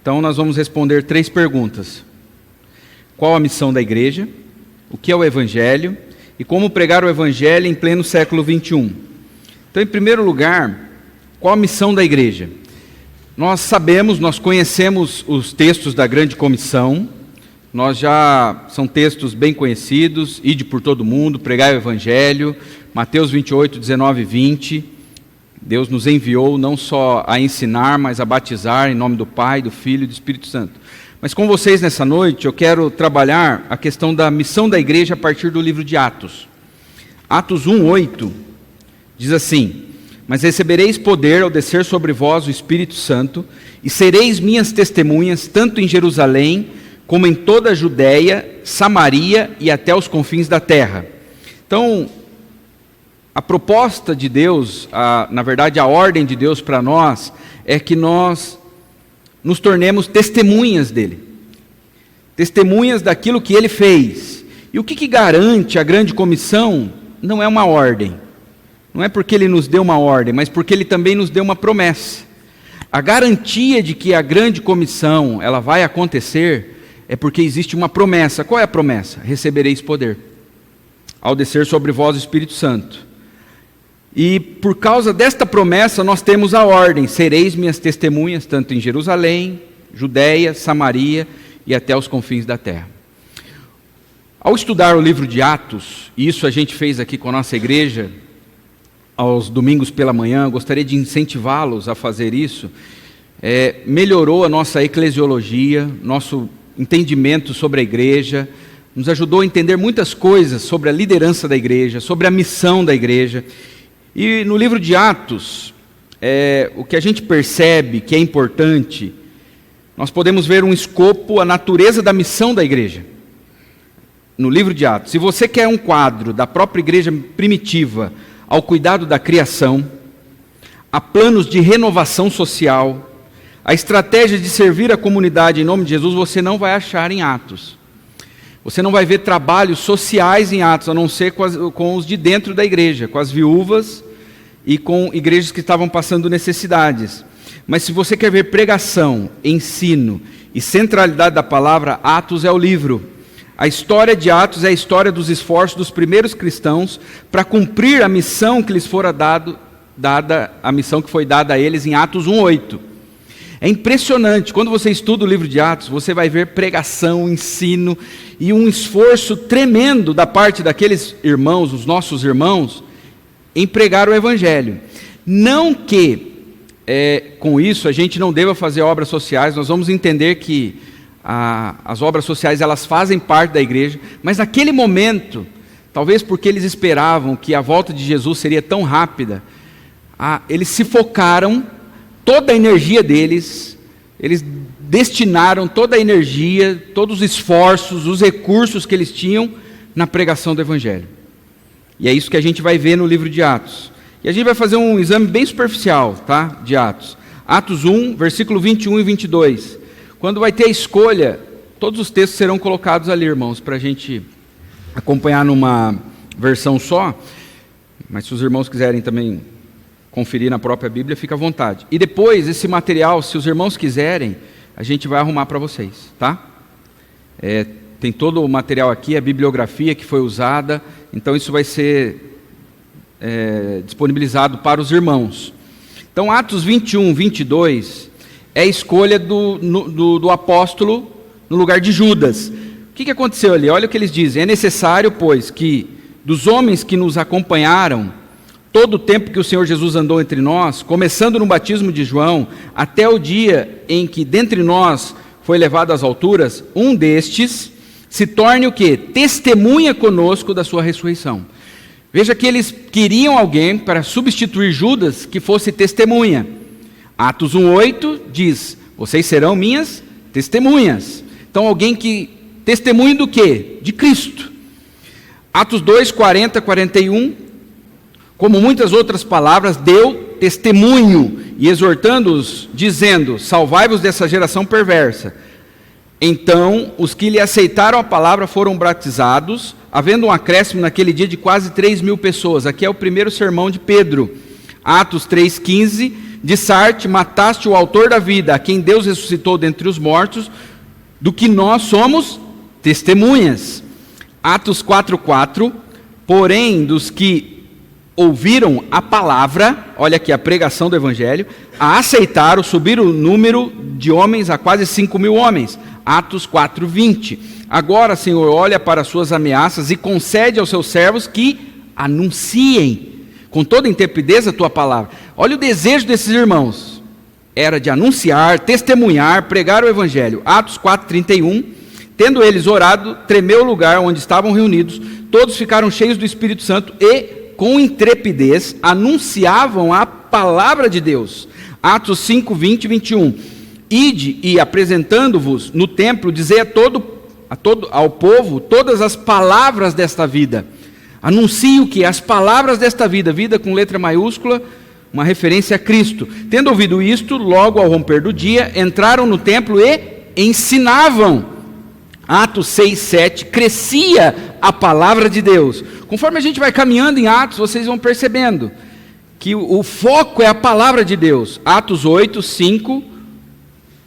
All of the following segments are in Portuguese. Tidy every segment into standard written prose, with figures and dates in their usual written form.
Então nós vamos responder 3 perguntas. Qual a missão da igreja? O que é o Evangelho? E como pregar o Evangelho em pleno século XXI? Então, em primeiro lugar, qual a missão da igreja? Nós sabemos, nós conhecemos os textos da grande comissão, são textos bem conhecidos: ide por todo mundo, pregai o Evangelho, Mateus 28, 19 e 20, Deus nos enviou não só a ensinar, mas a batizar em nome do Pai, do Filho e do Espírito Santo. Mas com vocês nessa noite eu quero trabalhar a questão da missão da igreja a partir do livro de Atos. Atos 1, 8, diz assim: mas recebereis poder ao descer sobre vós o Espírito Santo, e sereis minhas testemunhas, tanto em Jerusalém, como em toda a Judéia, Samaria e até os confins da terra. Então, a proposta de Deus, na verdade a ordem de Deus para nós, é que nós nos tornemos testemunhas dele. Testemunhas daquilo que ele fez. E o que garante a grande comissão não é uma ordem. Não é porque ele nos deu uma ordem, mas porque ele também nos deu uma promessa. A garantia de que a grande comissão ela vai acontecer é porque existe uma promessa. Qual é a promessa? Recebereis poder ao descer sobre vós o Espírito Santo. E por causa desta promessa nós temos a ordem: sereis minhas testemunhas, tanto em Jerusalém, Judéia, Samaria e até os confins da terra. Ao estudar o livro de Atos, e isso a gente fez aqui com a nossa igreja, aos domingos pela manhã, gostaria de incentivá-los a fazer isso, melhorou a nossa eclesiologia, nosso entendimento sobre a igreja, nos ajudou a entender muitas coisas sobre a liderança da igreja, sobre a missão da igreja. E no livro de Atos, o que a gente percebe que é importante, nós podemos ver um escopo, a natureza da missão da igreja. No livro de Atos, se você quer um quadro da própria igreja primitiva, ao cuidado da criação, a planos de renovação social, a estratégia de servir a comunidade em nome de Jesus, você não vai achar em Atos. Você não vai ver trabalhos sociais em Atos, a não ser com os de dentro da igreja, com as viúvas e com igrejas que estavam passando necessidades. Mas se você quer ver pregação, ensino e centralidade da palavra, Atos é o livro. A história de Atos é a história dos esforços dos primeiros cristãos para cumprir a missão que lhes fora dada, a missão que foi dada a eles em Atos 1:8. É impressionante, quando você estuda o livro de Atos, você vai ver pregação, ensino e um esforço tremendo da parte daqueles irmãos, os nossos irmãos, em pregar o Evangelho. Não que com isso a gente não deva fazer obras sociais, nós vamos entender que as obras sociais elas fazem parte da igreja, mas naquele momento, talvez porque eles esperavam que a volta de Jesus seria tão rápida, eles se focaram, toda a energia deles, eles destinaram toda a energia, todos os esforços, os recursos que eles tinham na pregação do Evangelho. E é isso que a gente vai ver no livro de Atos. E a gente vai fazer um exame bem superficial, tá, de Atos. Atos 1, versículo 21 e 22. Quando vai ter a escolha, todos os textos serão colocados ali, irmãos, para a gente acompanhar numa versão só. Mas se os irmãos quiserem também conferir na própria Bíblia, fica à vontade. E depois, esse material, se os irmãos quiserem, a gente vai arrumar para vocês, tá? Tem todo o material aqui, a bibliografia que foi usada, então isso vai ser disponibilizado para os irmãos. Então, Atos 21, 22... é a escolha do apóstolo no lugar de Judas. O que aconteceu ali? Olha o que eles dizem: é necessário, pois, que dos homens que nos acompanharam, todo o tempo que o Senhor Jesus andou entre nós, começando no batismo de João, até o dia em que dentre nós foi levado às alturas, um destes se torne o quê? Testemunha conosco da sua ressurreição. Veja que eles queriam alguém para substituir Judas que fosse testemunha. Atos 1:8 diz: vocês serão minhas testemunhas. Então alguém que testemunhe do quê? De Cristo. Atos 2:40, 41, como muitas outras palavras, deu testemunho, e exortando-os, dizendo: salvai-vos dessa geração perversa. Então os que lhe aceitaram a palavra foram batizados, havendo um acréscimo naquele dia de quase 3.000 pessoas. Aqui é o primeiro sermão de Pedro. Atos 3:15 de Sarte, mataste o autor da vida, a quem Deus ressuscitou dentre os mortos, do que nós somos testemunhas. Atos 4:4, porém dos que ouviram a palavra, olha aqui a pregação do evangelho, a aceitaram, subir o número de homens a quase 5.000 homens. Atos 4:20. Agora, Senhor, olha para as suas ameaças e concede aos seus servos que anunciem com toda intrepidez a tua palavra. Olha o desejo desses irmãos. Era de anunciar, testemunhar, pregar o evangelho. Atos 4:31. Tendo eles orado, tremeu o lugar onde estavam reunidos, todos ficaram cheios do Espírito Santo e, com intrepidez, anunciavam a palavra de Deus. Atos 5:20 e 21. Ide e apresentando-vos no templo, dizei ao povo todas as palavras desta vida. Anuncie o que? As palavras desta vida, vida com letra maiúscula, uma referência a Cristo. Tendo ouvido isto, logo ao romper do dia, entraram no templo e ensinavam. Atos 6:7, crescia a palavra de Deus. Conforme a gente vai caminhando em Atos, vocês vão percebendo que o foco é a palavra de Deus. Atos 8:5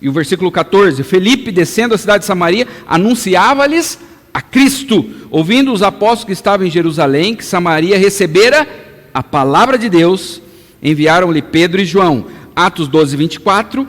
e o versículo 14, Felipe, descendo a cidade de Samaria, anunciava-lhes a Cristo. Ouvindo os apóstolos que estavam em Jerusalém, que Samaria recebera a palavra de Deus, enviaram-lhe Pedro e João. Atos 12:24,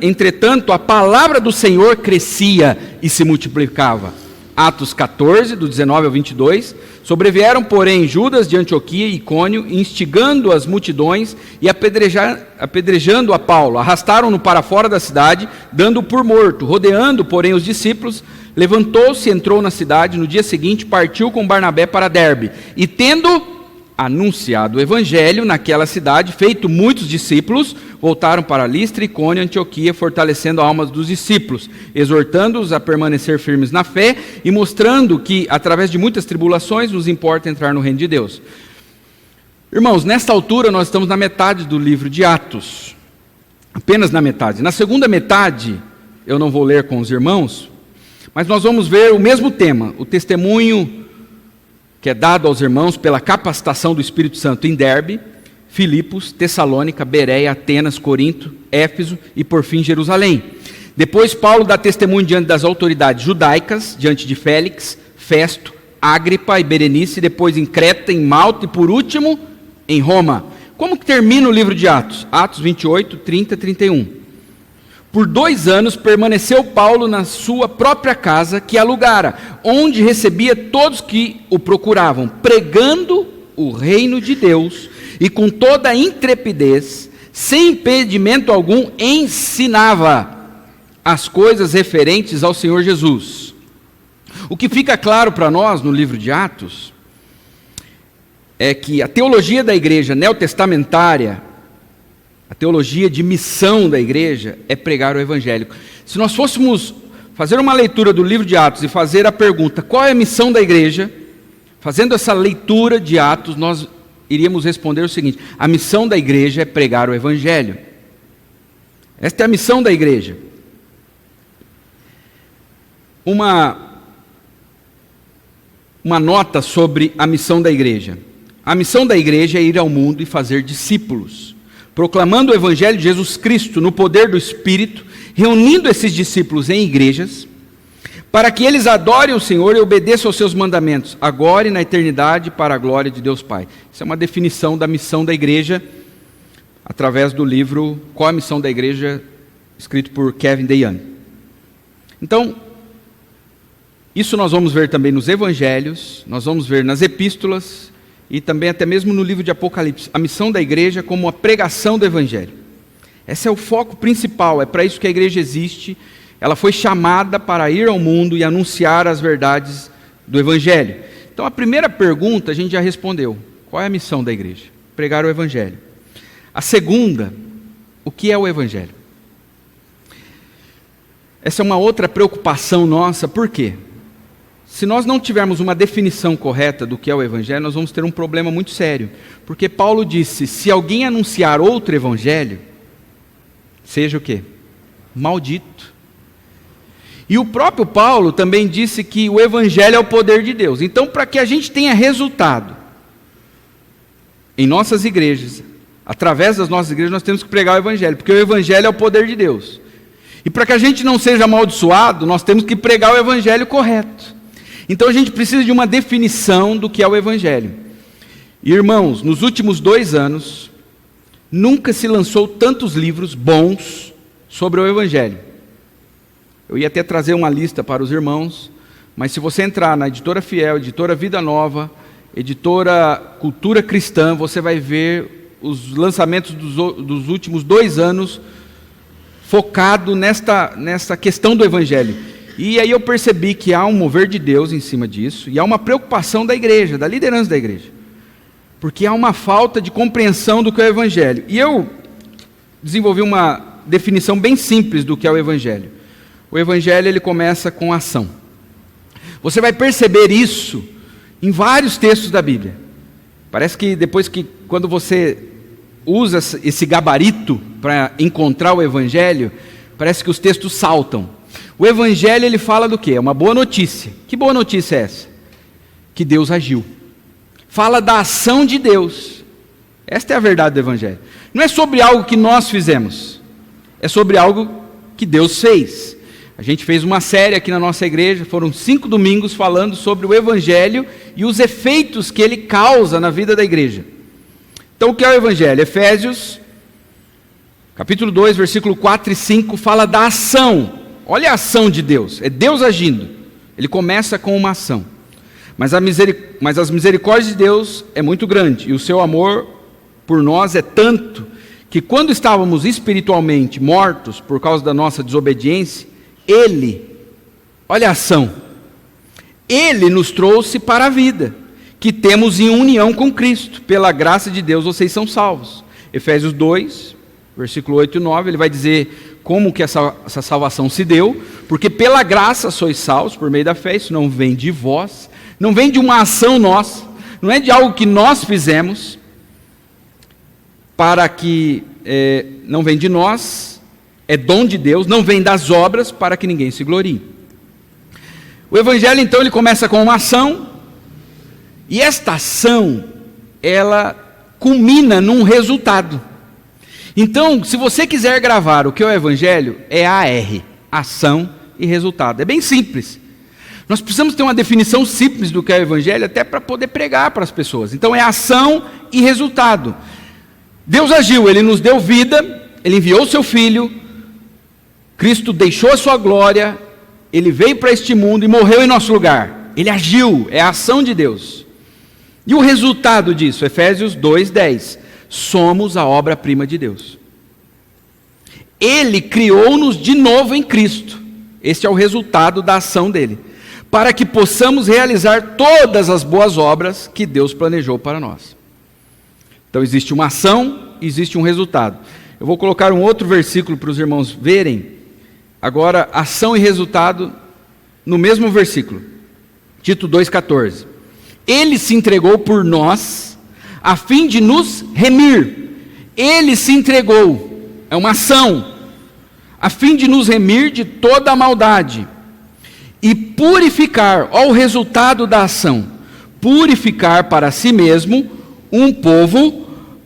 entretanto a palavra do Senhor crescia e se multiplicava. Atos 14, do 19 ao 22, sobrevieram, porém, Judas de Antioquia e Icônio, instigando as multidões e apedrejando a Paulo, arrastaram-no para fora da cidade, dando-o por morto, rodeando, porém, os discípulos, levantou-se, entrou na cidade, no dia seguinte partiu com Barnabé para Derbe, e tendo anunciado o evangelho naquela cidade, feito muitos discípulos, voltaram para Listra, Icônio e Antioquia, fortalecendo a alma dos discípulos, exortando-os a permanecer firmes na fé e mostrando que, através de muitas tribulações, nos importa entrar no reino de Deus. Irmãos, nesta altura nós estamos na metade do livro de Atos, apenas na metade. Na segunda metade, eu não vou ler com os irmãos, mas nós vamos ver o mesmo tema, o testemunho que é dado aos irmãos pela capacitação do Espírito Santo em Derbe, Filipos, Tessalônica, Bereia, Atenas, Corinto, Éfeso e por fim Jerusalém. Depois Paulo dá testemunho diante das autoridades judaicas, diante de Félix, Festo, Agripa e Berenice, depois em Creta, em Malta e por último em Roma. Como que termina o livro de Atos? Atos 28, 30 e 31. Por 2 anos permaneceu Paulo na sua própria casa que alugara, onde recebia todos que o procuravam, pregando o reino de Deus e com toda a intrepidez, sem impedimento algum, ensinava as coisas referentes ao Senhor Jesus. O que fica claro para nós no livro de Atos é que a teologia da igreja neotestamentária, a teologia de missão da igreja é pregar o evangelho. Se nós fôssemos fazer uma leitura do livro de Atos e fazer a pergunta, qual é a missão da igreja? Fazendo essa leitura de Atos, nós iríamos responder o seguinte: a missão da igreja é pregar o evangelho. Esta é a missão da igreja. Uma nota sobre a missão da igreja. A missão da igreja é ir ao mundo e fazer discípulos, proclamando o evangelho de Jesus Cristo no poder do Espírito, reunindo esses discípulos em igrejas, para que eles adorem o Senhor e obedeçam aos seus mandamentos, agora e na eternidade, para a glória de Deus Pai. Isso é uma definição da missão da igreja, através do livro Qual a Missão da Igreja, escrito por Kevin DeYoung. Então, isso nós vamos ver também nos evangelhos, nós vamos ver nas epístolas, e também até mesmo no livro de Apocalipse, a missão da igreja como a pregação do evangelho. Esse é o foco principal, é para isso que a igreja existe. Ela foi chamada para ir ao mundo e anunciar as verdades do evangelho. Então a primeira pergunta a gente já respondeu. Qual é a missão da igreja? Pregar o evangelho. A segunda, o que é o evangelho? Essa é uma outra preocupação nossa, por quê? Se nós não tivermos uma definição correta do que é o evangelho, nós vamos ter um problema muito sério. Porque Paulo disse, se alguém anunciar outro evangelho, seja o quê? Maldito. E o próprio Paulo também disse que o evangelho é o poder de Deus. Então, para que a gente tenha resultado em nossas igrejas, Através das nossas igrejas nós temos que pregar o Evangelho, porque o Evangelho é o poder de Deus. E para que a gente não seja amaldiçoado, nós temos que pregar o Evangelho correto. Então a gente precisa de uma definição do que é o Evangelho. Irmãos, nos últimos 2 anos, nunca se lançou tantos livros bons sobre o Evangelho. Eu ia até trazer uma lista para os irmãos, mas se você entrar na Editora Fiel, Editora Vida Nova, Editora Cultura Cristã, você vai ver os lançamentos dos últimos 2 anos focado nesta questão do Evangelho. E aí eu percebi que há um mover de Deus em cima disso, e há uma preocupação da igreja, da liderança da igreja, porque há uma falta de compreensão do que é o Evangelho. E eu desenvolvi uma definição bem simples do que é o Evangelho. O Evangelho, ele começa com ação. Você vai perceber isso em vários textos da Bíblia. Parece que quando você usa esse gabarito para encontrar o Evangelho, parece que os textos saltam. O Evangelho, ele fala do quê? É uma boa notícia. Que boa notícia é essa? Que Deus agiu. Fala da ação de Deus. Esta é a verdade do Evangelho. Não é sobre algo que nós fizemos, é sobre algo que Deus fez. A gente fez uma série aqui na nossa igreja, foram 5 domingos falando sobre o Evangelho e os efeitos que ele causa na vida da igreja. Então o que é o Evangelho? Efésios, capítulo 2, versículo 4 e 5, fala da ação. Olha a ação de Deus, é Deus agindo. Ele começa com uma ação. Mas as misericórdias de Deus é muito grande, e o seu amor por nós é tanto, que quando estávamos espiritualmente mortos por causa da nossa desobediência, olha a ação, Ele nos trouxe para a vida, que temos em união com Cristo, pela graça de Deus vocês são salvos. Efésios 2, versículo 8 e 9, ele vai dizer como que essa salvação se deu, porque pela graça sois salvos, por meio da fé, isso não vem de vós, não vem de uma ação nossa, não é de algo que nós fizemos, não vem de nós, é dom de Deus, não vem das obras, para que ninguém se glorie. O Evangelho, então, ele começa com uma ação, e esta ação, ela culmina num resultado. Então, se você quiser gravar o que é o Evangelho, é AR, ação e resultado. É bem simples. Nós precisamos ter uma definição simples do que é o Evangelho, até para poder pregar para as pessoas. Então, é ação e resultado. Deus agiu, Ele nos deu vida, Ele enviou o seu Filho, Cristo deixou a sua glória, Ele veio para este mundo e morreu em nosso lugar. Ele agiu, é a ação de Deus. E o resultado disso, Efésios 2:10, somos a obra-prima de Deus. Ele criou-nos de novo em Cristo. Este é o resultado da ação dele, para que possamos realizar todas as boas obras que Deus planejou para nós. Então existe uma ação, existe um resultado. Eu vou colocar um outro versículo para os irmãos verem. Agora, ação e resultado no mesmo versículo. Tito 2,14. Ele se entregou por nós, a fim de nos remir. Ele se entregou, é uma ação, a fim de nos remir de toda a maldade e purificar, olha o resultado da ação, purificar para si mesmo um povo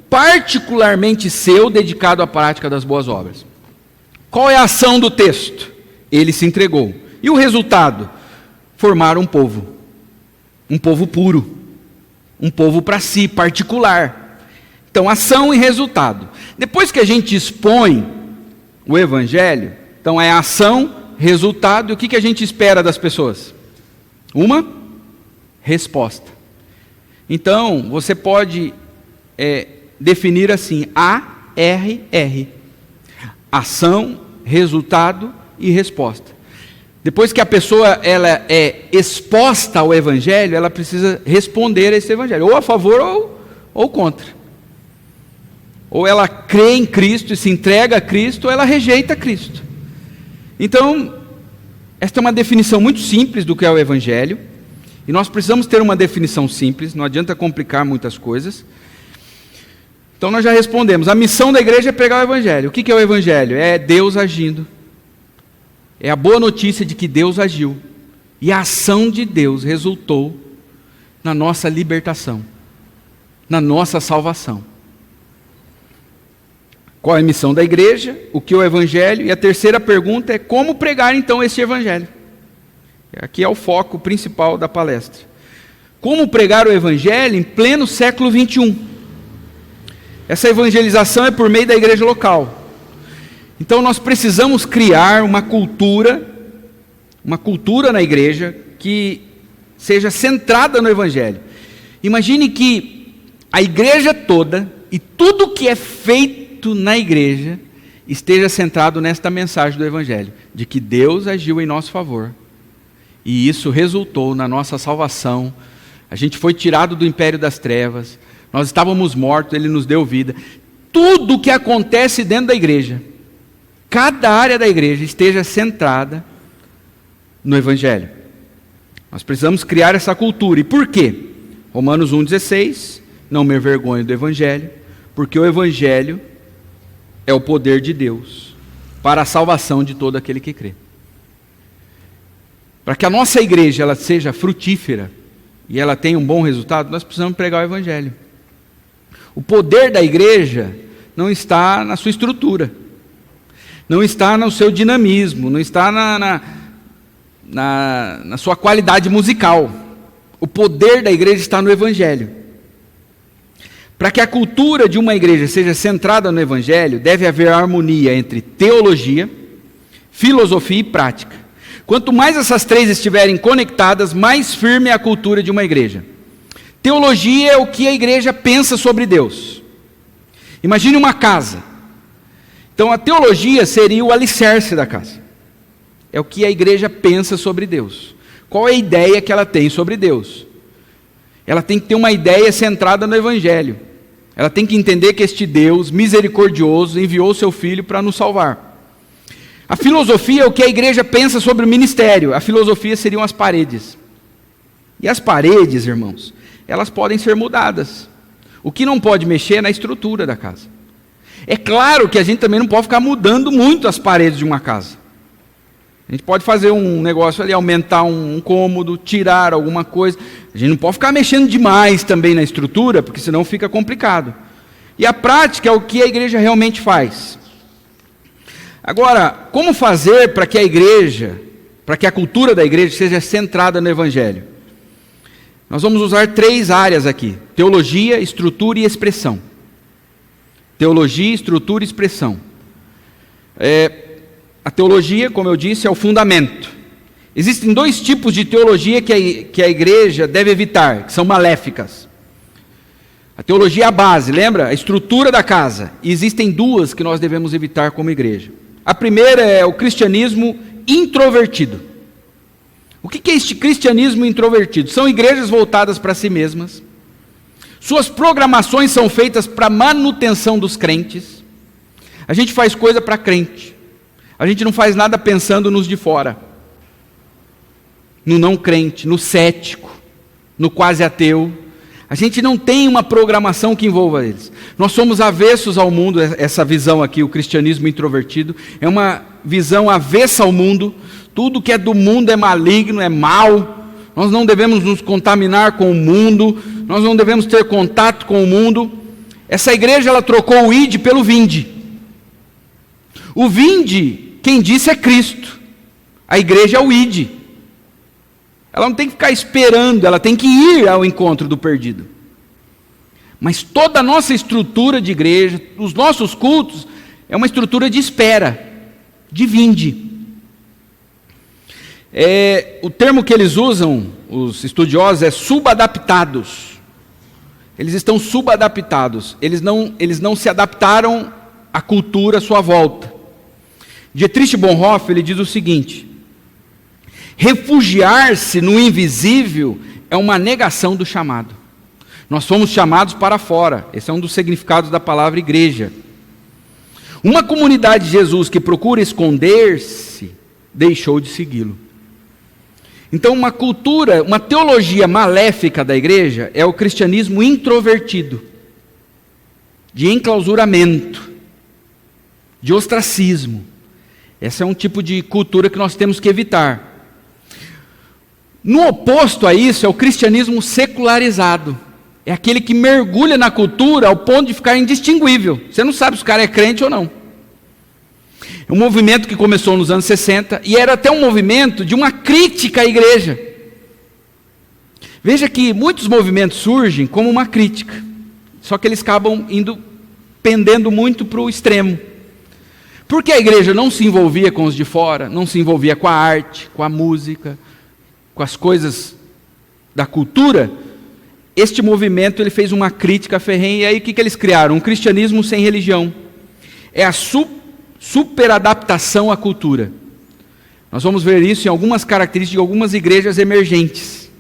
particularmente seu, dedicado à prática das boas obras. Qual é a ação do texto? Ele se entregou. E o resultado? Formar um povo puro, um povo para si, particular. Então, ação e resultado. Depois que a gente expõe o Evangelho, então é ação, resultado, e o que a gente espera das pessoas? Uma resposta. Então, você pode definir assim, ARR. Ação, resultado e resposta. Depois que a pessoa ela é exposta ao Evangelho, ela precisa responder a esse Evangelho, ou a favor ou contra. Ou ela crê em Cristo e se entrega a Cristo, ou ela rejeita Cristo. Então, esta é uma definição muito simples do que é o Evangelho, e nós precisamos ter uma definição simples, não adianta complicar muitas coisas. Então nós já respondemos, a missão da igreja é pregar o Evangelho. O que é o Evangelho? É Deus agindo. É a boa notícia de que Deus agiu. E a ação de Deus resultou na nossa libertação, na nossa salvação. Qual é a missão da igreja? O que é o evangelho? E a terceira pergunta é como pregar então esse evangelho? Aqui é o foco principal da palestra. Como pregar o evangelho em pleno século 21? Essa evangelização é por meio da igreja local. Então nós precisamos criar uma cultura na igreja que seja centrada no evangelho. Imagine que a igreja toda e tudo que é feito na igreja esteja centrado nesta mensagem do evangelho, de que Deus agiu em nosso favor, e isso resultou na nossa salvação. A gente foi tirado do império das trevas, nós estávamos mortos, Ele nos deu vida. Tudo que acontece dentro da igreja, cada área da igreja esteja centrada no evangelho. Nós precisamos criar essa cultura. E por quê? Romanos 1,16, não me envergonho do evangelho, porque o evangelho é o poder de Deus para a salvação de todo aquele que crê. Para que a nossa igreja ela seja frutífera e ela tenha um bom resultado, nós precisamos pregar o evangelho. O poder da igreja não está na sua estrutura, não está no seu dinamismo, não está na sua qualidade musical. O poder da igreja está no evangelho. Para que a cultura de uma igreja seja centrada no evangelho, deve haver harmonia entre teologia, filosofia e prática. Quanto mais essas três estiverem conectadas, mais firme é a cultura de uma igreja. Teologia é o que a igreja pensa sobre Deus. Imagine uma casa. Então a teologia seria o alicerce da casa. É o que a igreja pensa sobre Deus. Qual é a ideia que ela tem sobre Deus? Ela tem que ter uma ideia centrada no evangelho. Ela tem que entender que este Deus misericordioso enviou o seu Filho para nos salvar. A filosofia é o que a igreja pensa sobre o ministério. A filosofia seriam as paredes. E as paredes, irmãos, elas podem ser mudadas. O que não pode mexer é na estrutura da casa. É claro que a gente também não pode ficar mudando muito as paredes de uma casa. A gente pode fazer um negócio ali, aumentar um cômodo, tirar alguma coisa. A gente não pode ficar mexendo demais também na estrutura, porque senão fica complicado. E a prática é o que a igreja realmente faz. Agora, como fazer para que a cultura da igreja seja centrada no evangelho? Nós vamos usar 3 áreas aqui: teologia, estrutura e expressão. Teologia, estrutura e expressão. A teologia, como eu disse, é o fundamento. Existem 2 tipos de teologia que a igreja deve evitar, que são maléficas. A teologia é a base, lembra? A estrutura da casa. E existem 2 que nós devemos evitar como igreja. A primeira é o cristianismo introvertido. O que é este cristianismo introvertido? São igrejas voltadas para si mesmas. Suas programações são feitas para manutenção dos crentes. A gente faz coisa para crente. A gente não faz nada pensando nos de fora, no não crente, no cético, no quase ateu. A gente não tem uma programação que envolva eles. Nós somos avessos ao mundo. Essa visão aqui, o cristianismo introvertido, é uma visão avessa ao mundo. Tudo que é do mundo é maligno, é mal. Nós não devemos nos contaminar com o mundo, nós não devemos ter contato com o mundo. Essa igreja, ela trocou o ide pelo vinde. O vinde, quem disse é Cristo. A igreja é o ide. Ela não tem que ficar esperando, ela tem que ir ao encontro do perdido. Mas toda a nossa estrutura de igreja, os nossos cultos, é uma estrutura de espera, de vinde. O termo que eles usam, os estudiosos, é subadaptados. Eles estão subadaptados. Eles não se adaptaram à cultura à sua volta. Dietrich Bonhoeffer, ele diz o seguinte: refugiar-se no invisível é uma negação do chamado. Nós fomos chamados para fora. Esse é um dos significados da palavra igreja. Uma comunidade de Jesus que procura esconder-se, deixou de segui-lo. Então uma cultura, uma teologia maléfica da igreja é o cristianismo introvertido, de enclausuramento, de ostracismo. Esse é um tipo de cultura que nós temos que evitar. No oposto a isso é o cristianismo secularizado. é aquele que mergulha na cultura ao ponto de ficar indistinguível. Você não sabe se o cara é crente ou não. É um movimento que começou nos anos 60 e era até um movimento de uma crítica à igreja. Veja que muitos movimentos surgem como uma crítica, só que eles acabam pendendo muito para o extremo. Porque a igreja não se envolvia com os de fora, não se envolvia com a arte, com a música, com as coisas da cultura. Este movimento ele fez uma crítica ferrenha, e aí o que eles criaram? Um cristianismo sem religião. É a superadaptação à cultura. Nós vamos ver isso em algumas características de algumas igrejas emergentes.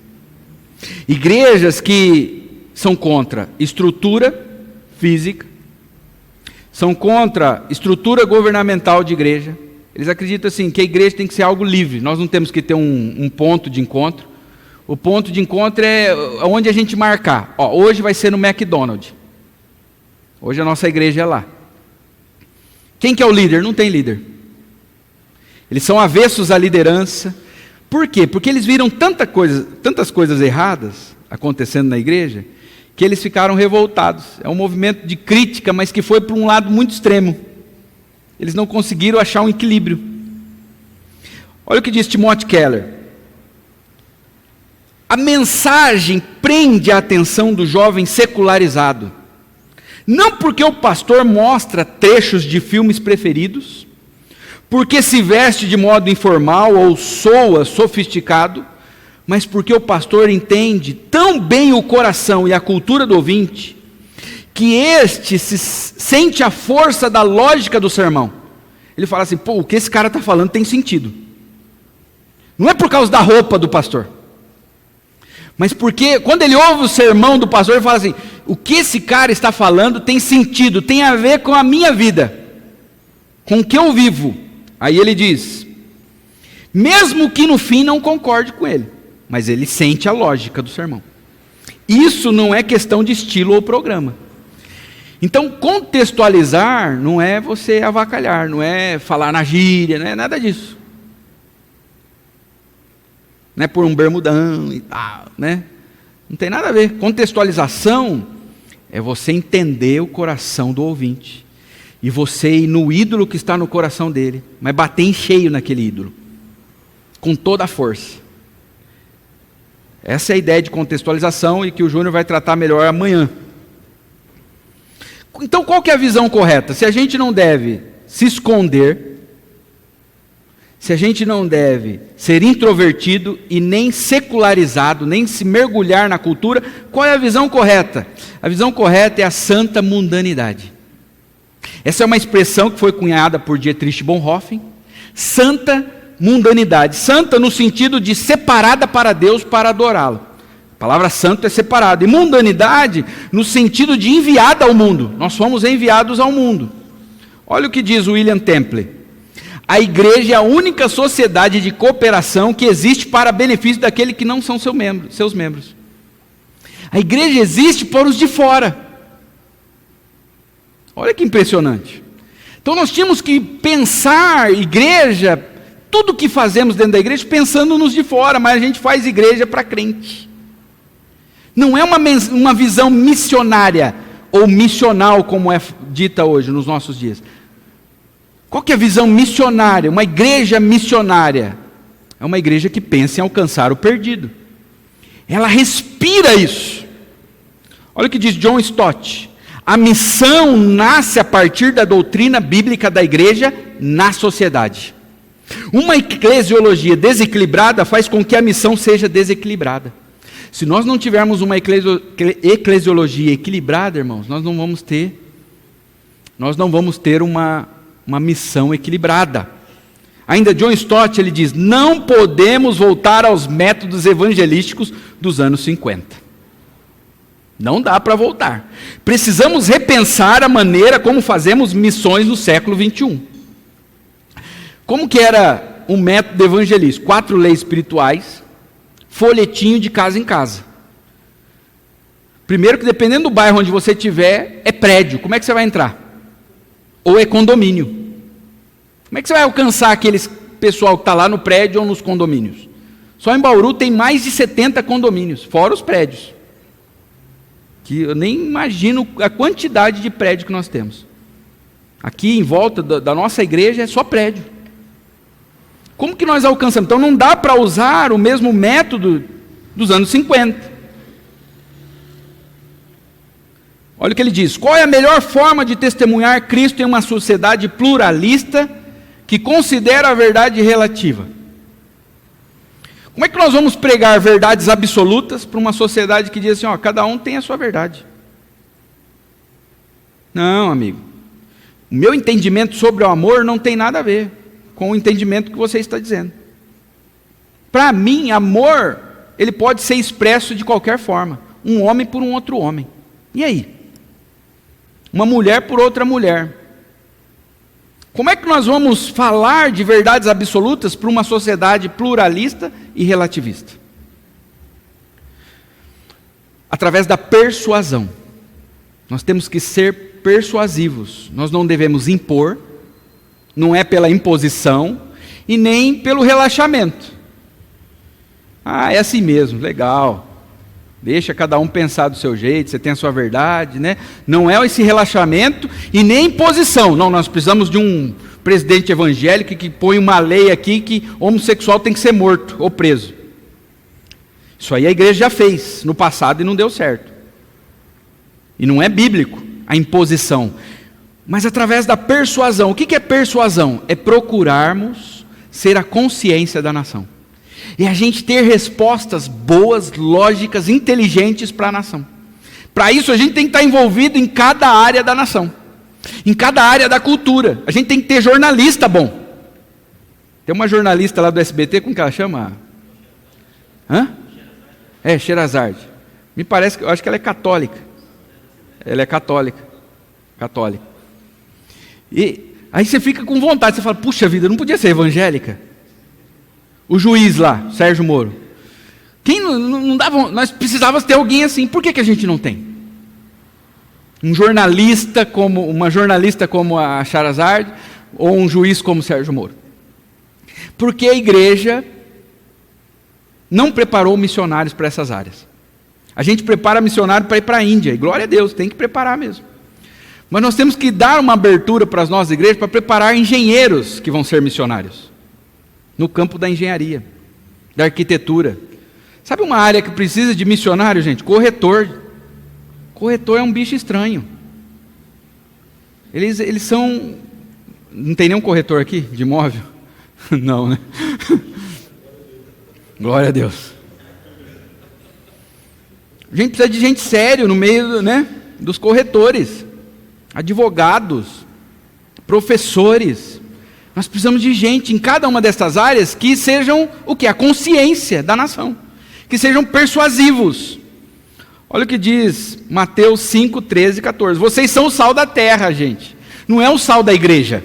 Igrejas que são contra estrutura física, são contra estrutura governamental de igreja. Eles acreditam assim, que a igreja tem que ser algo livre, nós não temos que ter um ponto de encontro. O ponto de encontro é onde a gente marcar. Hoje vai ser no McDonald's. Hoje a nossa igreja é lá. Quem que é o líder? Não tem líder. Eles são avessos à liderança. Por quê? Porque eles viram tantas coisas erradas acontecendo na igreja, que eles ficaram revoltados. É um movimento de crítica, mas que foi para um lado muito extremo. Eles não conseguiram achar um equilíbrio. Olha o que diz Timothy Keller. A mensagem prende a atenção do jovem secularizado. Não porque o pastor mostra trechos de filmes preferidos, porque se veste de modo informal ou soa sofisticado, mas porque o pastor entende tão bem o coração e a cultura do ouvinte, que este sente a força da lógica do sermão. Ele fala assim, o que esse cara está falando tem sentido. Não é por causa da roupa do pastor, mas porque quando ele ouve o sermão do pastor, ele fala assim, o que esse cara está falando tem sentido, tem a ver com a minha vida, com o que eu vivo. Aí ele diz, mesmo que no fim não concorde com ele, mas ele sente a lógica do sermão. Isso não é questão de estilo ou programa. Então, contextualizar não é você avacalhar, não é falar na gíria, não é nada disso. Não é por um bermudão e tal, né? Não tem nada a ver. Contextualização é você entender o coração do ouvinte. E você ir no ídolo que está no coração dele, mas bater em cheio naquele ídolo, com toda a força. Essa é a ideia de contextualização e que o Júnior vai tratar melhor amanhã. Então qual que é a visão correta? Se a gente não deve se esconder, se a gente não deve ser introvertido e nem secularizado, nem se mergulhar na cultura, qual é a visão correta? A visão correta é a santa mundanidade. Essa é uma expressão que foi cunhada por Dietrich Bonhoeffer, santa mundanidade. Santa no sentido de separada para Deus para adorá-lo. A palavra santo é separada. E mundanidade no sentido de enviada ao mundo. Nós fomos enviados ao mundo. Olha o que diz William Temple. A igreja é a única sociedade de cooperação que existe para benefício daqueles que não são seus membros. A igreja existe para os de fora. Olha que impressionante. Então nós tínhamos que pensar igreja, tudo que fazemos dentro da igreja, pensando nos de fora, mas a gente faz igreja para crente. Não é uma visão missionária, ou missional, como é dita hoje, nos nossos dias. Qual que é a visão missionária? Uma igreja missionária é uma igreja que pensa em alcançar o perdido. Ela respira isso. Olha o que diz John Stott. A missão nasce a partir da doutrina bíblica da igreja na sociedade. Uma eclesiologia desequilibrada faz com que a missão seja desequilibrada. Se nós não tivermos uma eclesiologia equilibrada, irmãos, nós não vamos ter uma missão equilibrada. Ainda John Stott, ele diz, não podemos voltar aos métodos evangelísticos dos anos 50. Não dá para voltar. Precisamos repensar a maneira como fazemos missões no século 21. Como que era um método evangelístico? 4 leis espirituais, folhetinho de casa em casa. Primeiro que dependendo do bairro onde você estiver, é prédio. Como é que você vai entrar? Ou é condomínio. Como é que você vai alcançar aqueles pessoal que está lá no prédio ou nos condomínios? Só em Bauru tem mais de 70 condomínios, fora os prédios. que eu nem imagino a quantidade de prédio que nós temos. Aqui em volta da nossa igreja é só prédio. Como que nós alcançamos? Então não dá para usar o mesmo método dos anos 50. Olha o que ele diz: qual é a melhor forma de testemunhar Cristo em uma sociedade pluralista que considera a verdade relativa? Como é que nós vamos pregar verdades absolutas para uma sociedade que diz assim, cada um tem a sua verdade? Não, amigo. O meu entendimento sobre o amor não tem nada a ver com o entendimento que você está dizendo. Para mim, amor, ele pode ser expresso de qualquer forma. Um homem por um outro homem. E aí? Uma mulher por outra mulher. Como é que nós vamos falar de verdades absolutas para uma sociedade pluralista e relativista? Através da persuasão. Nós temos que ser persuasivos. Nós não devemos impor, não é pela imposição e nem pelo relaxamento. É assim mesmo, legal. Deixa cada um pensar do seu jeito, você tem a sua verdade, né? Não é esse relaxamento e nem imposição. Não, nós precisamos de um presidente evangélico que põe uma lei aqui que homossexual tem que ser morto ou preso. Isso aí a igreja já fez no passado e não deu certo. E não é bíblico a imposição, mas através da persuasão. O que é persuasão? É procurarmos ser a consciência da nação. E a gente ter respostas boas, lógicas, inteligentes para a nação. Para isso a gente tem que estar envolvido em cada área da nação, em cada área da cultura. A gente tem que ter jornalista bom. Tem uma jornalista lá do SBT, como que ela chama? Sherazade. Me parece que eu acho que ela é católica. Ela é católica. E aí você fica com vontade, você fala, puxa vida, não podia ser evangélica? O juiz lá, Sérgio Moro. Quem não dava, nós precisávamos ter alguém assim. Por que a gente não tem? Uma jornalista como a Sherazade, ou um juiz como o Sérgio Moro. Porque a igreja não preparou missionários para essas áreas. A gente prepara missionário para ir para a Índia, e glória a Deus, tem que preparar mesmo. Mas nós temos que dar uma abertura para as nossas igrejas para preparar engenheiros que vão ser missionários. No campo da engenharia, da arquitetura. Sabe uma área que precisa de missionário, gente? Corretor. Corretor é um bicho estranho. Eles são... Não tem nenhum corretor aqui de imóvel? Não, né? Glória a Deus. A gente precisa de gente sério no meio, né, dos corretores. Advogados. Professores. Nós precisamos de gente em cada uma dessas áreas que sejam o quê? A consciência da nação. Que sejam persuasivos. Olha o que diz Mateus 5, 13 e 14. Vocês são o sal da terra, gente. Não é o sal da igreja.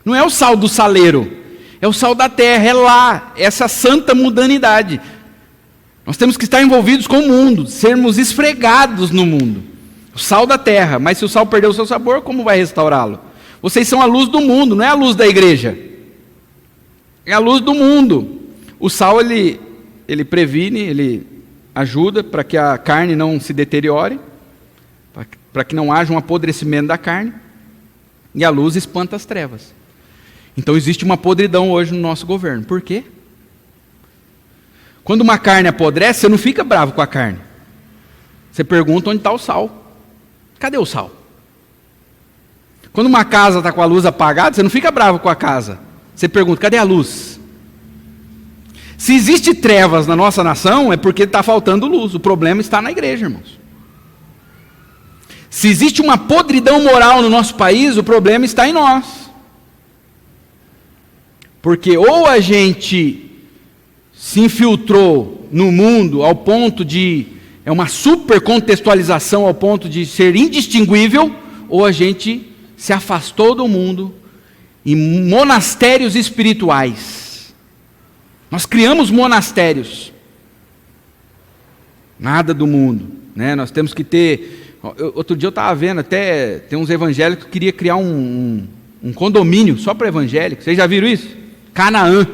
Não é o sal do saleiro. É o sal da terra, é lá, essa santa mundanidade. Nós temos que estar envolvidos com o mundo, sermos esfregados no mundo. O sal da terra, mas se o sal perder o seu sabor, como vai restaurá-lo? Vocês são a luz do mundo, não é a luz da igreja. É a luz do mundo. O sal, ele previne, ele ajuda para que a carne não se deteriore, para que não haja um apodrecimento da carne. E a luz espanta as trevas. Então existe uma podridão hoje no nosso governo. Por quê? Quando uma carne apodrece, você não fica bravo com a carne. Você pergunta onde está o sal. Cadê o sal? Quando uma casa está com a luz apagada, você não fica bravo com a casa. Você pergunta, cadê a luz? Se existe trevas na nossa nação, é porque está faltando luz. O problema está na igreja, irmãos. Se existe uma podridão moral no nosso país, o problema está em nós. Porque ou a gente se infiltrou no mundo ao ponto de... É uma super contextualização ao ponto de ser indistinguível, ou a gente se afastou do mundo em monastérios espirituais. Nós criamos monastérios. Nada do mundo, né? Nós temos que ter... Outro dia eu estava vendo, até tem uns evangélicos que queriam criar um condomínio só para evangélicos. Vocês já viram isso? Canaã.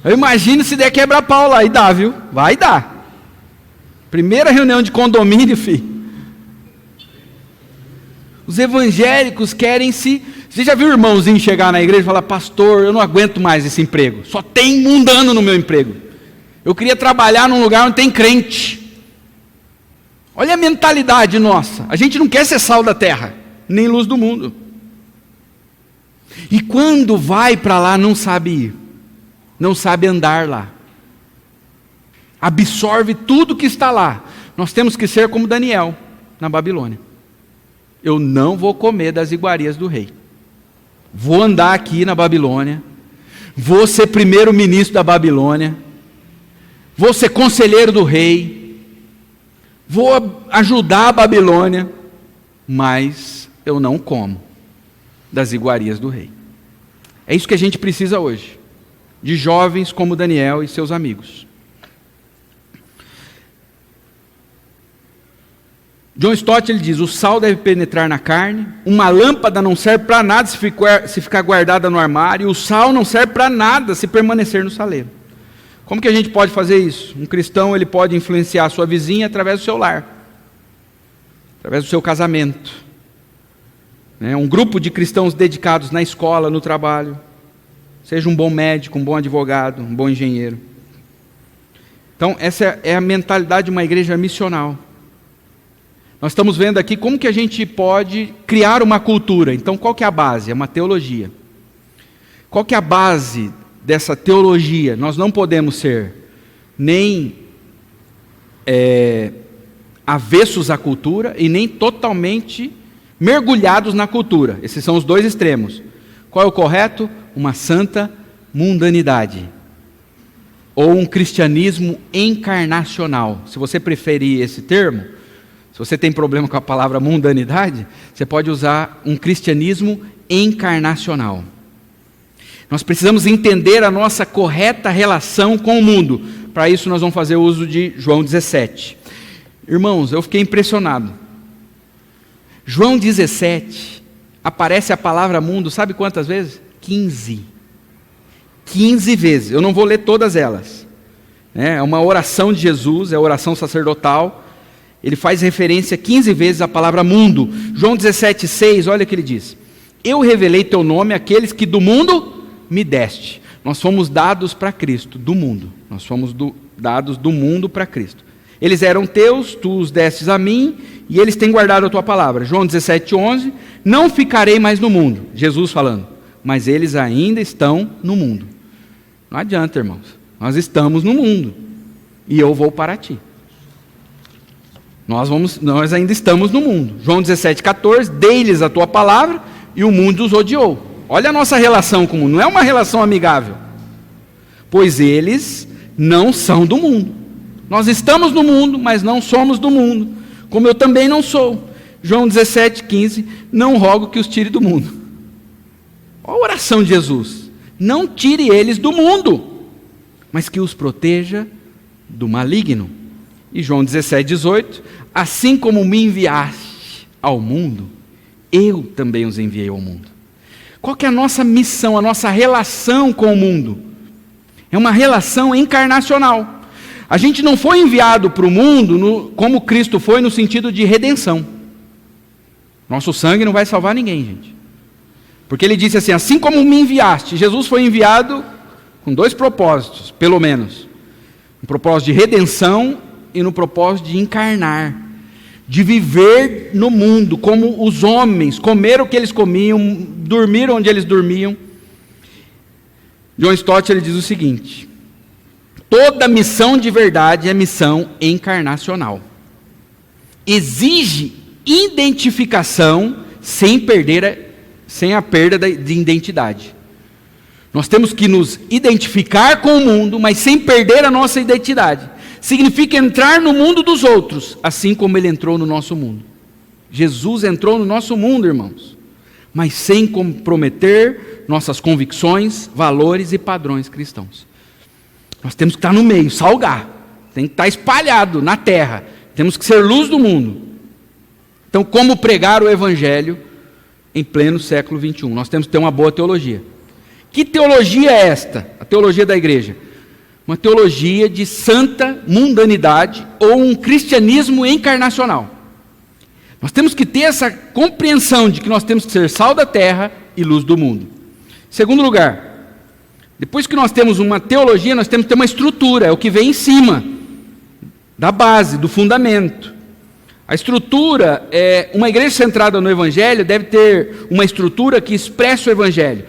Eu imagino se der quebra-pau lá, e dá, viu? Vai dar. Primeira reunião de condomínio, filho. Os evangélicos querem se... Você já viu o irmãozinho chegar na igreja e falar: pastor, eu não aguento mais esse emprego. Só tem mundano no meu emprego. Eu queria trabalhar num lugar onde tem crente. Olha a mentalidade nossa. A gente não quer ser sal da terra, nem luz do mundo. E quando vai para lá, não sabe ir. Não sabe andar lá. Absorve tudo que está lá. Nós temos que ser como Daniel, na Babilônia. Eu não vou comer das iguarias do rei. Vou andar aqui na Babilônia. Vou ser primeiro-ministro da Babilônia. Vou ser conselheiro do rei. Vou ajudar a Babilônia. Mas eu não como das iguarias do rei. É isso que a gente precisa hoje. De jovens como Daniel e seus amigos. John Stott, ele diz: o sal deve penetrar na carne, uma lâmpada não serve para nada se ficar guardada no armário, e o sal não serve para nada se permanecer no saleiro. Como que a gente pode fazer isso? Um cristão, ele pode influenciar a sua vizinha através do seu lar, através do seu casamento. Um grupo de cristãos dedicados na escola, no trabalho. Seja um bom médico, um bom advogado, um bom engenheiro. Então, essa é a mentalidade de uma igreja missional. Nós estamos vendo aqui como que a gente pode criar uma cultura. Então, qual que é a base? É uma teologia. Qual que é a base dessa teologia? Nós não podemos ser nem avessos à cultura e nem totalmente mergulhados na cultura. Esses são os dois extremos. Qual é o correto? Uma santa mundanidade. Ou um cristianismo encarnacional. Se você preferir esse termo, se você tem problema com a palavra mundanidade, você pode usar um cristianismo encarnacional. Nós precisamos entender a nossa correta relação com o mundo. Para isso nós vamos fazer uso de João 17. Irmãos, eu fiquei impressionado. João 17, aparece a palavra mundo, sabe quantas vezes? 15. 15 vezes. Eu não vou ler todas elas. É uma oração de Jesus, é a oração sacerdotal. Ele faz referência 15 vezes à palavra mundo. João 17,6, olha o que ele diz: eu revelei teu nome àqueles que do mundo me deste. Nós fomos dados para Cristo, do mundo. Nós fomos dados do mundo para Cristo. Eles eram teus, tu os destes a mim, e eles têm guardado a tua palavra. João 17,11, não ficarei mais no mundo. Jesus falando, mas eles ainda estão no mundo. Não adianta, irmãos. Nós estamos no mundo, e eu vou para ti. Nós ainda estamos no mundo. João 17,14, dei-lhes a tua palavra e o mundo os odiou. Olha a nossa relação com o mundo, não é uma relação amigável. Pois eles não são do mundo. Nós estamos no mundo, mas não somos do mundo, como eu também não sou. João 17,15, não rogo que os tire do mundo. Olha a oração de Jesus. Não tire eles do mundo, mas que os proteja do maligno. E João 17,18, assim como me enviaste ao mundo, eu também os enviei ao mundo. Qual que é a nossa missão, a nossa relação com o mundo? É uma relação encarnacional. A gente não foi enviado para o mundo como Cristo foi, no sentido de redenção. Nosso sangue não vai salvar ninguém, gente. Porque ele disse assim como me enviaste. Jesus foi enviado com dois propósitos, pelo menos. Um propósito de redenção e no propósito de encarnar, de viver no mundo, como os homens, comer o que eles comiam, dormir onde eles dormiam. John Stott, ele diz o seguinte: toda missão de verdade é missão encarnacional. Exige identificação sem a perda de identidade. Nós temos que nos identificar com o mundo, mas sem perder a nossa identidade. Significa entrar no mundo dos outros, assim como ele entrou no nosso mundo. Jesus entrou no nosso mundo, irmãos, mas sem comprometer nossas convicções, valores e padrões cristãos. Nós temos que estar no meio, salgar, tem que estar espalhado na terra, temos que ser luz do mundo. Então, como pregar o evangelho em pleno século 21? Nós temos que ter uma boa teologia. Que teologia é esta? A teologia da igreja. uma teologia de santa mundanidade ou um cristianismo encarnacional. Nós temos que ter essa compreensão de que nós temos que ser sal da terra e luz do mundo. Segundo lugar, depois que nós temos uma teologia, nós temos que ter uma estrutura, é o que vem em cima, da base, do fundamento. A estrutura, uma igreja centrada no Evangelho deve ter uma estrutura que expressa o Evangelho.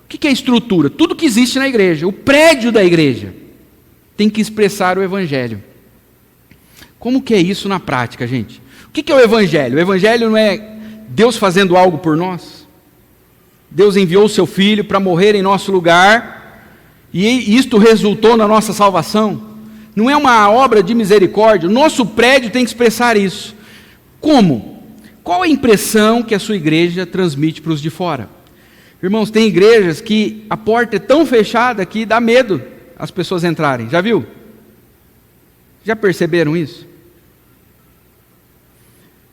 O que é estrutura? Tudo que existe na igreja, o prédio da igreja, tem que expressar o Evangelho. Como que é isso na prática, gente? O que é o Evangelho? O Evangelho não é Deus fazendo algo por nós. Deus enviou o seu Filho para morrer em nosso lugar, e isto resultou na nossa salvação. Não é uma obra de misericórdia. O nosso prédio tem que expressar isso. Como? Qual a impressão que a sua igreja transmite para os de fora? Irmãos, tem igrejas que a porta é tão fechada que dá medo as pessoas entrarem. Já viu? Já perceberam isso?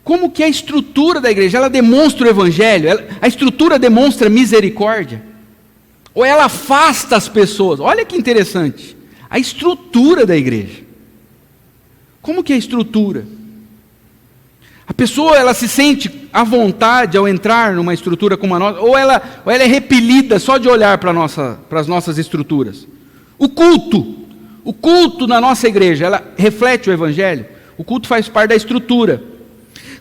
Como que a estrutura da igreja, ela demonstra o Evangelho? A estrutura demonstra misericórdia? Ou ela afasta as pessoas? Olha que interessante. A estrutura da igreja. Como que é a estrutura? A pessoa, ela se sente à vontade ao entrar numa estrutura como a nossa, ou ela é repelida só de olhar para as nossas estruturas. O culto na nossa igreja, ela reflete o Evangelho? O culto faz parte da estrutura.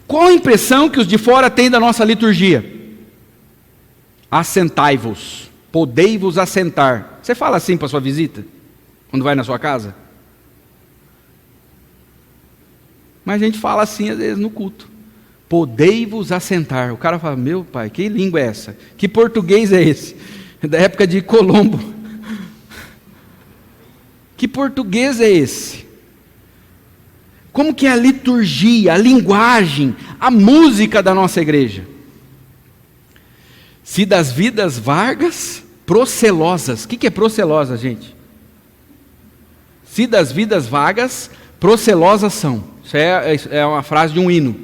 Qual a impressão que os de fora têm da nossa liturgia? Assentai-vos, podei-vos assentar. Você fala assim para a sua visita? Quando vai na sua casa? Mas a gente fala assim às vezes no culto. Podei-vos assentar. O cara fala, meu pai, que língua é essa? Que português é esse? Da época de Colombo. Que português é esse? Como que é a liturgia, a linguagem, a música da nossa igreja? Se das vidas vagas, procelosas. O que é procelosa, gente? Se das vidas vagas, procelosas são. Isso é uma frase de um hino.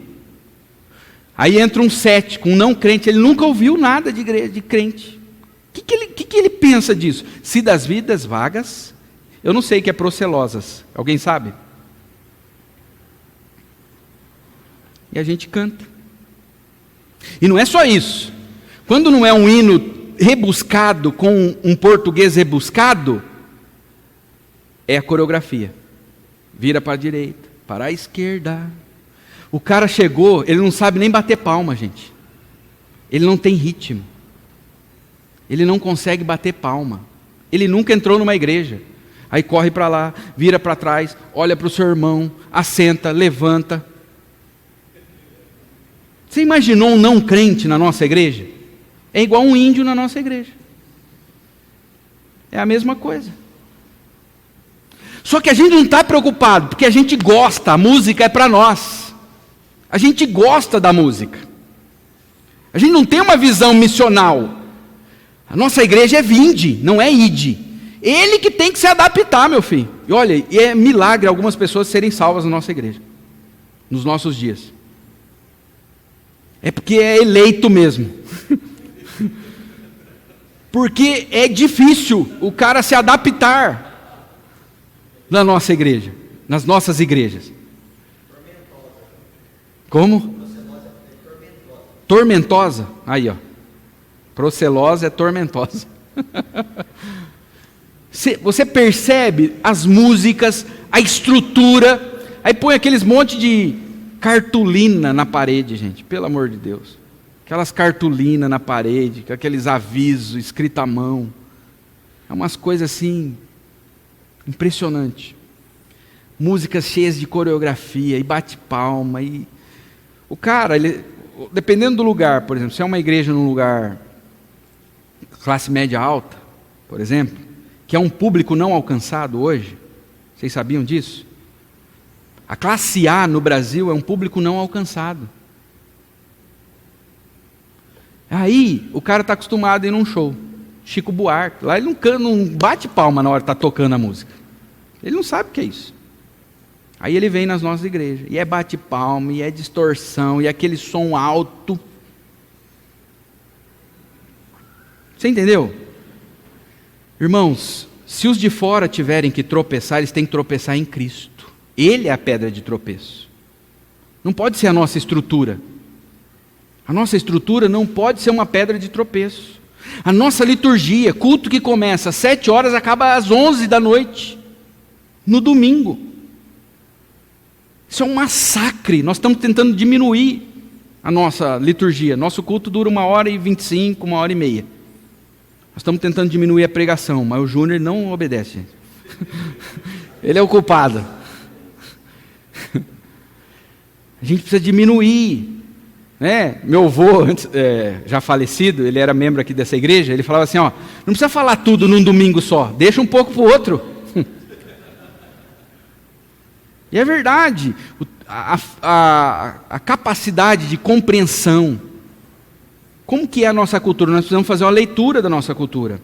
Aí entra um cético, um não crente, ele nunca ouviu nada de igreja, de crente. O que ele pensa disso? Se das vidas vagas, eu não sei o que é procelosas. Alguém sabe? E a gente canta. E não é só isso. Quando não é um hino rebuscado, com um português rebuscado, é a coreografia. Vira para a direita, para a esquerda. O cara chegou, ele não sabe nem bater palma, gente. Ele não tem ritmo. Ele não consegue bater palma. Ele nunca entrou numa igreja. Aí corre para lá, vira para trás, olha para o seu irmão, assenta, levanta. Você imaginou um não crente na nossa igreja? É igual um índio na nossa igreja. É a mesma coisa. Só que a gente não está preocupado, porque a gente gosta, a música é para nós. A gente gosta da música. A gente não tem uma visão missional. A nossa igreja é vinde, não é ide. Ele que tem que se adaptar, meu filho. E olha, e é milagre algumas pessoas serem salvas na nossa igreja, nos nossos dias. É porque é eleito mesmo. Porque é difícil o cara se adaptar na nossa igreja, nas nossas igrejas. Como? Tormentosa. Aí, ó. Procelosa é tormentosa. Você percebe as músicas, a estrutura, aí põe aqueles monte de cartolina na parede, gente, pelo amor de Deus. Aquelas cartolinas na parede, com aqueles avisos escritos à mão. É umas coisas assim, impressionante. Músicas cheias de coreografia, e bate palma, e o cara, dependendo do lugar, por exemplo, se é uma igreja num lugar classe média alta, por exemplo, que é um público não alcançado hoje, vocês sabiam disso? A classe A no Brasil é um público não alcançado. Aí, o cara está acostumado a ir num show. Chico Buarque, lá ele não bate palma na hora que está tocando a música. Ele não sabe o que é isso. Aí ele vem nas nossas igrejas, e é bate palma, e é distorção, e é aquele som alto. Você entendeu? Irmãos, se os de fora tiverem que tropeçar, eles têm que tropeçar em Cristo. Ele é a pedra de tropeço. Não pode ser a nossa estrutura. A nossa estrutura não pode ser uma pedra de tropeço. A nossa liturgia, culto que começa às 7 horas, acaba às 11 da noite, no domingo. Isso é um massacre. Nós estamos tentando diminuir a nossa liturgia. Nosso culto dura 1h25, 1h30. Nós estamos tentando diminuir a pregação, mas o Júnior não obedece. Ele é o culpado. A gente precisa diminuir. Né? Meu avô, já falecido, ele era membro aqui dessa igreja, ele falava assim, ó, não precisa falar tudo num domingo só, deixa um pouco para o outro. E é verdade, a capacidade de compreensão, como que é a nossa cultura? Nós precisamos fazer uma leitura da nossa cultura.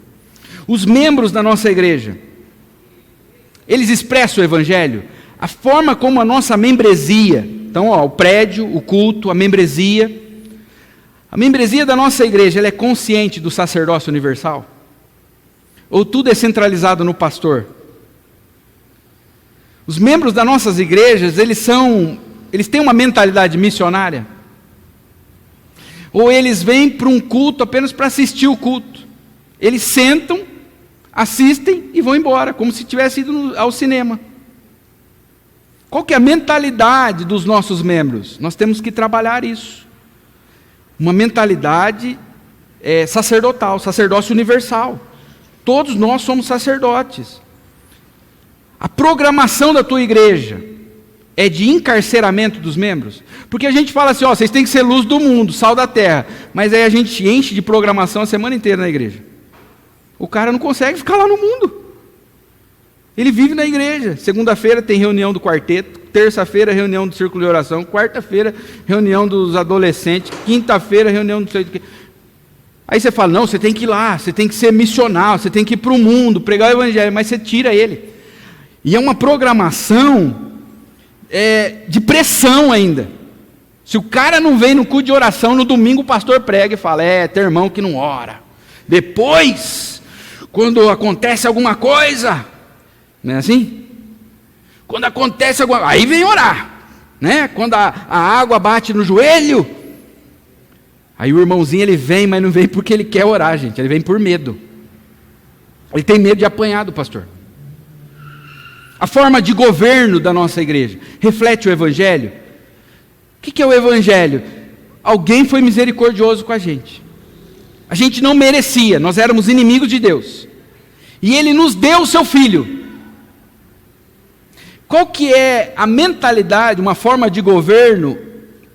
Os membros da nossa igreja, eles expressam o Evangelho, a forma como a nossa membresia, então o prédio, o culto, a membresia da nossa igreja, ela é consciente do sacerdócio universal? Ou tudo é centralizado no pastor? Os membros das nossas igrejas, eles têm uma mentalidade missionária? Ou eles vêm para um culto apenas para assistir o culto? Eles sentam, assistem e vão embora, como se tivesse ido ao cinema. Qual que é a mentalidade dos nossos membros? Nós temos que trabalhar isso. Uma mentalidade sacerdotal, sacerdócio universal. Todos nós somos sacerdotes. A programação da tua igreja é de encarceramento dos membros? Porque a gente fala assim, ó, vocês têm que ser luz do mundo, sal da terra. Mas aí a gente enche de programação a semana inteira na igreja. O cara não consegue ficar lá no mundo. Ele vive na igreja. Segunda-feira tem reunião do quarteto, terça-feira reunião do círculo de oração, quarta-feira reunião dos adolescentes, quinta-feira reunião do sei do que. Aí você fala, não, você tem que ir lá, você tem que ser missional, você tem que ir para o mundo, pregar o evangelho, mas você tira ele. E é uma programação de pressão ainda. Se o cara não vem no culto de oração, no domingo o pastor prega e fala, tem irmão que não ora. Depois, quando acontece alguma coisa, não é assim? Quando acontece alguma coisa, aí vem orar. Né? Quando a água bate no joelho, aí o irmãozinho ele vem, mas não vem porque ele quer orar, gente. Ele vem por medo. Ele tem medo de apanhar do pastor. A forma de governo da nossa igreja reflete o Evangelho? O que é o Evangelho? Alguém foi misericordioso com a gente. A gente não merecia, nós éramos inimigos de Deus. E Ele nos deu o seu Filho. Qual que é a mentalidade, uma forma de governo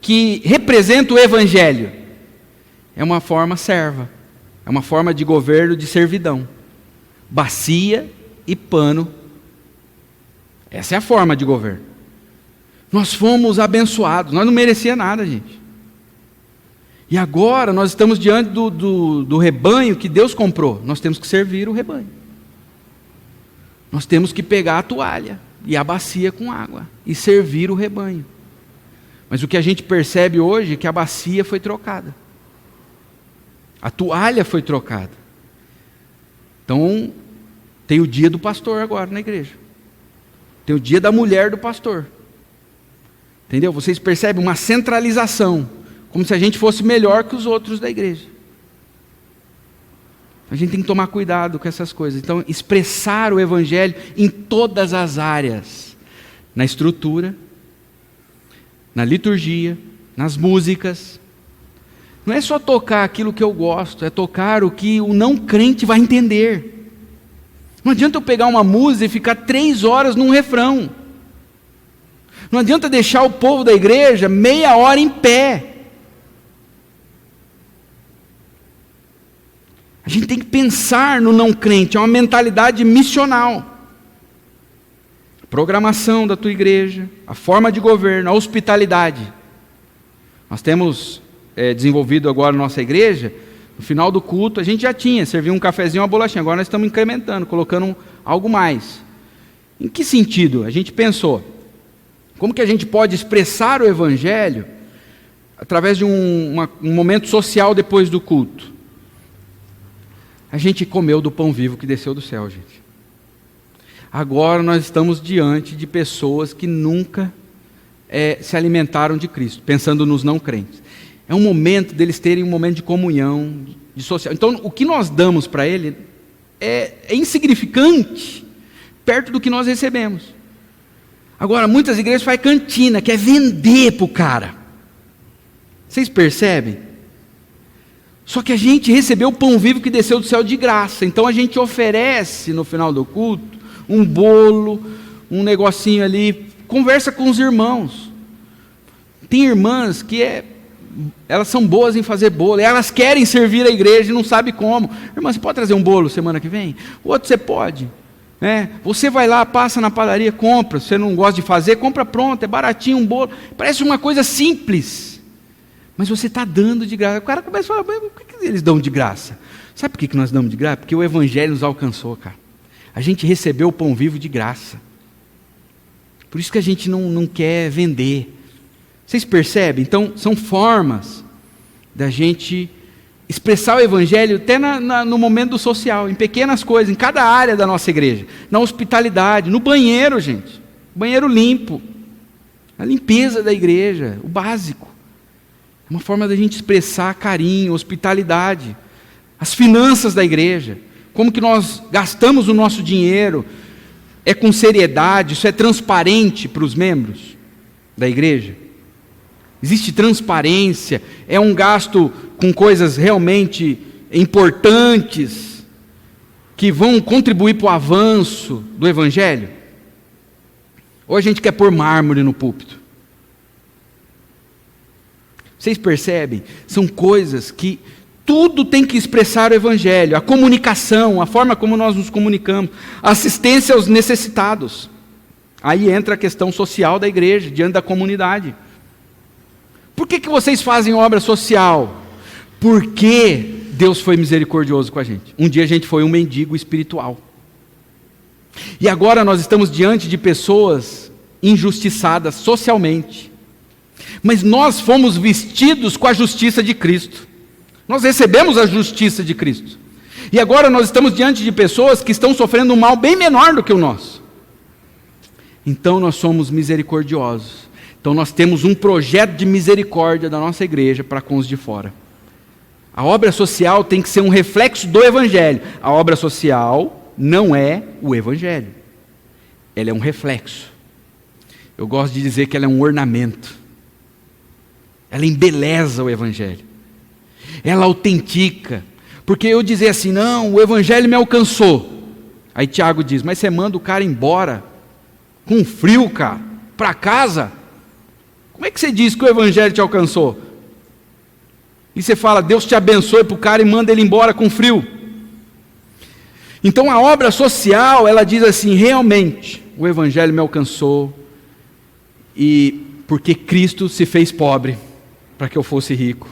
que representa o Evangelho? É uma forma serva. É uma forma de governo de servidão. Bacia e pano. Essa é a forma de governo. Nós fomos abençoados, nós não merecíamos nada, gente. E agora nós estamos diante do rebanho que Deus comprou. Nós temos que servir o rebanho. Nós temos que pegar a toalha e a bacia com água e servir o rebanho. Mas o que a gente percebe hoje é que a bacia foi trocada. A toalha foi trocada. Então, tem o dia do pastor agora na igreja. Tem o dia da mulher do pastor. Entendeu? Vocês percebem uma centralização, como se a gente fosse melhor que os outros da igreja. A gente tem que tomar cuidado com essas coisas. Então, expressar o Evangelho em todas as áreas. Na estrutura, na liturgia, nas músicas. Não é só tocar aquilo que eu gosto, é tocar o que o não crente vai entender. Não adianta eu pegar uma música e ficar 3 horas num refrão. Não adianta deixar o povo da igreja meia hora em pé. A gente tem que pensar no não crente, é uma mentalidade missional. A programação da tua igreja, a forma de governo, a hospitalidade. Nós temos desenvolvido agora na nossa igreja, no final do culto, a gente já tinha, servia um cafezinho, uma bolachinha, agora nós estamos incrementando, colocando algo mais. Em que sentido? A gente pensou, como que a gente pode expressar o Evangelho através de um momento social depois do culto? A gente comeu do pão vivo que desceu do céu, gente. Agora nós estamos diante de pessoas que nunca se alimentaram de Cristo, pensando nos não crentes. É um momento deles terem um momento de comunhão, de social. Então, o que nós damos para ele é insignificante perto do que nós recebemos. Agora, muitas igrejas fazem cantina, quer vender para o cara. Vocês percebem? Só que a gente recebeu o pão vivo que desceu do céu de graça. Então a gente oferece no final do culto um bolo, um negocinho ali, conversa com os irmãos. Tem irmãs que elas são boas em fazer bolo, elas querem servir a igreja e não sabem como. Irmã, você pode trazer um bolo semana que vem? O outro você pode. Você vai lá, passa na padaria, compra. Se você não gosta de fazer, compra pronto, é baratinho um bolo. Parece uma coisa simples. Mas você está dando de graça. O cara começa a falar, mas por que eles dão de graça? Sabe por que nós damos de graça? Porque o Evangelho nos alcançou, cara. A gente recebeu o pão vivo de graça. Por isso que a gente não quer vender. Vocês percebem? Então, são formas da gente expressar o Evangelho até no momento do social, em pequenas coisas, em cada área da nossa igreja. Na hospitalidade, no banheiro, gente. Banheiro limpo. A limpeza da igreja, o básico. É uma forma da gente expressar carinho, hospitalidade. As finanças da igreja. Como que nós gastamos o nosso dinheiro. É com seriedade, isso é transparente para os membros da igreja. Existe transparência, é um gasto com coisas realmente importantes, que vão contribuir para o avanço do Evangelho. Ou a gente quer pôr mármore no púlpito. Vocês percebem? São coisas que tudo tem que expressar o Evangelho. A comunicação, a forma como nós nos comunicamos, a assistência aos necessitados. Aí entra a questão social da igreja, diante da comunidade. Por que vocês fazem obra social? Porque Deus foi misericordioso com a gente. Um dia a gente foi um mendigo espiritual. E agora nós estamos diante de pessoas injustiçadas socialmente. Mas nós fomos vestidos com a justiça de Cristo. Nós recebemos a justiça de Cristo. E agora nós estamos diante de pessoas que estão sofrendo um mal bem menor do que o nosso. Então nós somos misericordiosos. Então nós temos um projeto de misericórdia da nossa igreja para com os de fora. A obra social tem que ser um reflexo do Evangelho. A obra social não é o Evangelho. Ela é um reflexo. Eu gosto de dizer que ela é um ornamento. Ela embeleza o Evangelho. Ela autentica. Porque eu dizer assim, não, o Evangelho me alcançou. Aí Tiago diz, mas você manda o cara embora com frio, cara, para casa. Como é que você diz que o Evangelho te alcançou? E você fala, Deus te abençoe para o cara e manda ele embora com frio. Então a obra social, ela diz assim, realmente, o Evangelho me alcançou, e porque Cristo se fez pobre, para que eu fosse rico.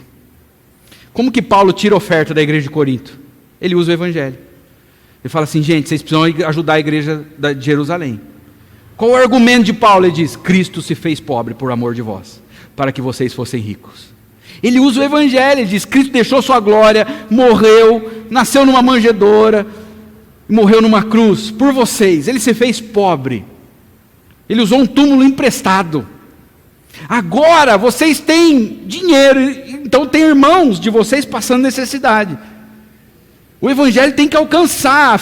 Como que Paulo tira a oferta da igreja de Corinto? Ele usa o Evangelho. Ele fala assim, gente, vocês precisam ajudar a igreja de Jerusalém. Qual o argumento de Paulo? Ele diz, Cristo se fez pobre por amor de vós, para que vocês fossem ricos. Ele usa o Evangelho, ele diz, Cristo deixou sua glória, morreu, nasceu numa manjedoura, morreu numa cruz, por vocês. Ele se fez pobre. Ele usou um túmulo emprestado. Agora vocês têm dinheiro, então tem irmãos de vocês passando necessidade. O Evangelho tem que alcançar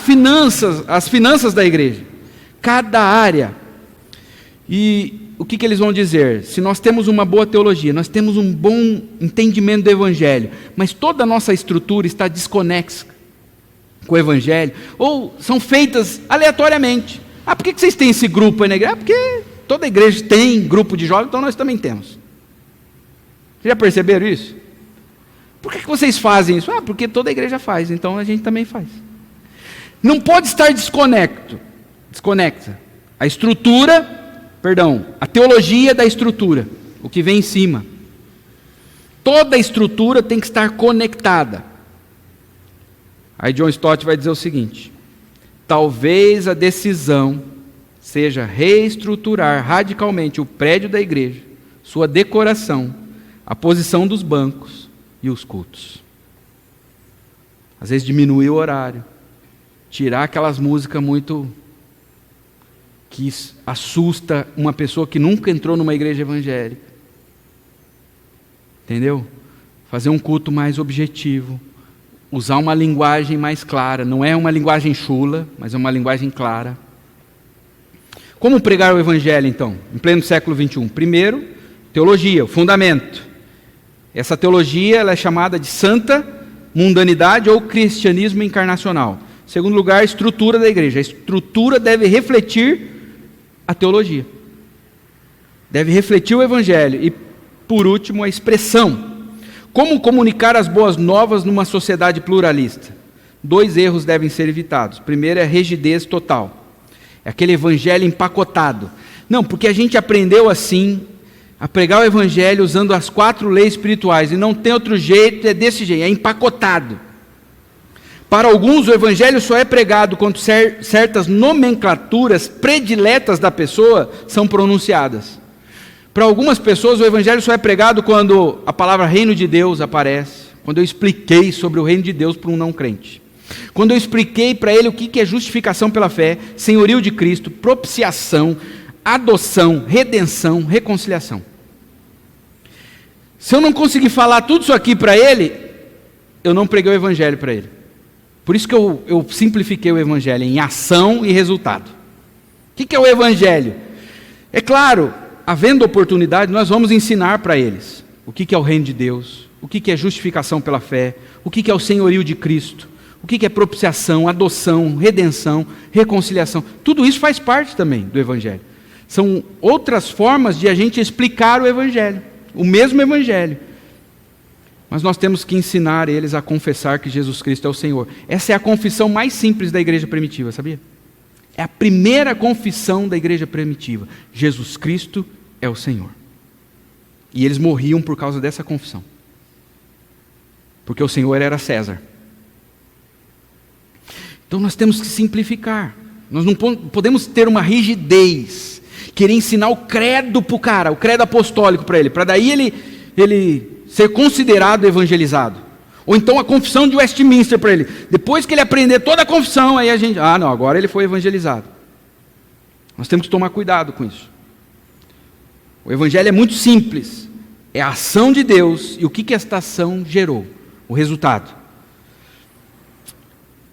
as finanças da igreja. Cada área. E o que eles vão dizer? Se nós temos uma boa teologia, nós temos um bom entendimento do Evangelho, mas toda a nossa estrutura está desconexa com o Evangelho, ou são feitas aleatoriamente. Por que vocês têm esse grupo aí na igreja? Porque toda igreja tem grupo de jovens, então nós também temos. Vocês já perceberam isso? Por que vocês fazem isso? Porque toda igreja faz, então a gente também faz. Não pode estar desconecta a estrutura, a teologia da estrutura, o que vem em cima. Toda a estrutura tem que estar conectada. Aí John Stott vai dizer o seguinte: talvez a decisão seja reestruturar radicalmente o prédio da igreja, sua decoração, a posição dos bancos e os cultos. Às vezes diminuir o horário, tirar aquelas músicas muito que assusta uma pessoa que nunca entrou numa igreja evangélica. Entendeu? Fazer um culto mais objetivo, usar uma linguagem mais clara, não é uma linguagem chula, mas é uma linguagem clara. Como pregar o evangelho, então, em pleno século XXI? Primeiro, teologia, o fundamento. Essa teologia ela é chamada de santa mundanidade ou cristianismo encarnacional. Segundo lugar, a estrutura da igreja. A estrutura deve refletir a teologia. Deve refletir o evangelho. E, por último, a expressão. Como comunicar as boas novas numa sociedade pluralista? 2 erros devem ser evitados. Primeiro é a rigidez total. É aquele evangelho empacotado. Não, porque a gente aprendeu assim, a pregar o evangelho usando as 4 leis espirituais, e não tem outro jeito, é desse jeito, é empacotado. Para alguns, o evangelho só é pregado quando certas nomenclaturas prediletas da pessoa são pronunciadas. Para algumas pessoas, o evangelho só é pregado quando a palavra reino de Deus aparece, quando eu expliquei sobre o reino de Deus para um não crente. Quando eu expliquei para ele o que é justificação pela fé, senhorio de Cristo, propiciação, adoção, redenção, reconciliação. Se eu não conseguir falar tudo isso aqui para ele, eu não preguei o evangelho para ele. Por isso que eu simplifiquei o evangelho em ação e resultado. O que é o evangelho? É claro, havendo oportunidade, nós vamos ensinar para eles o que é o reino de Deus, o que é justificação pela fé, o que é o senhorio de Cristo, o que é propiciação, adoção, redenção, reconciliação. Tudo isso faz parte também do evangelho. São outras formas de a gente explicar o evangelho, o mesmo evangelho. Mas nós temos que ensinar eles a confessar que Jesus Cristo é o Senhor. Essa é a confissão mais simples da igreja primitiva, sabia? É a primeira confissão da igreja primitiva. Jesus Cristo é o Senhor. E eles morriam por causa dessa confissão. Porque o Senhor era César. Então nós temos que simplificar. Nós não podemos ter uma rigidez. Querer ensinar o credo para o cara, o credo apostólico para ele. Para daí ele ser considerado evangelizado. Ou então a confissão de Westminster para ele. Depois que ele aprender toda a confissão, aí a gente... não, agora ele foi evangelizado. Nós temos que tomar cuidado com isso. O evangelho é muito simples. É a ação de Deus e o que esta ação gerou. O resultado.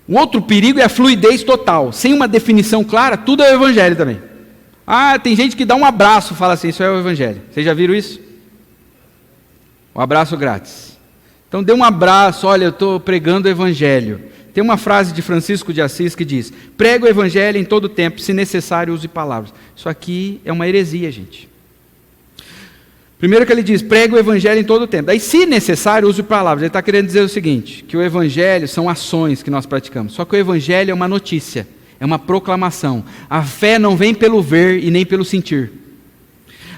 Um outro perigo é a fluidez total. Sem uma definição clara, tudo é o evangelho também. Tem gente que dá um abraço e fala assim, isso é o evangelho. Vocês já viram isso? Um abraço grátis. Então dê um abraço, olha, eu estou pregando o evangelho. Tem uma frase de Francisco de Assis que diz, prega o evangelho em todo tempo, se necessário use palavras. Isso aqui é uma heresia, gente. Primeiro que ele diz, prega o evangelho em todo tempo. Daí, se necessário, use palavras. Ele está querendo dizer o seguinte, que o evangelho são ações que nós praticamos. Só que o evangelho é uma notícia, é uma proclamação. A fé não vem pelo ver e nem pelo sentir.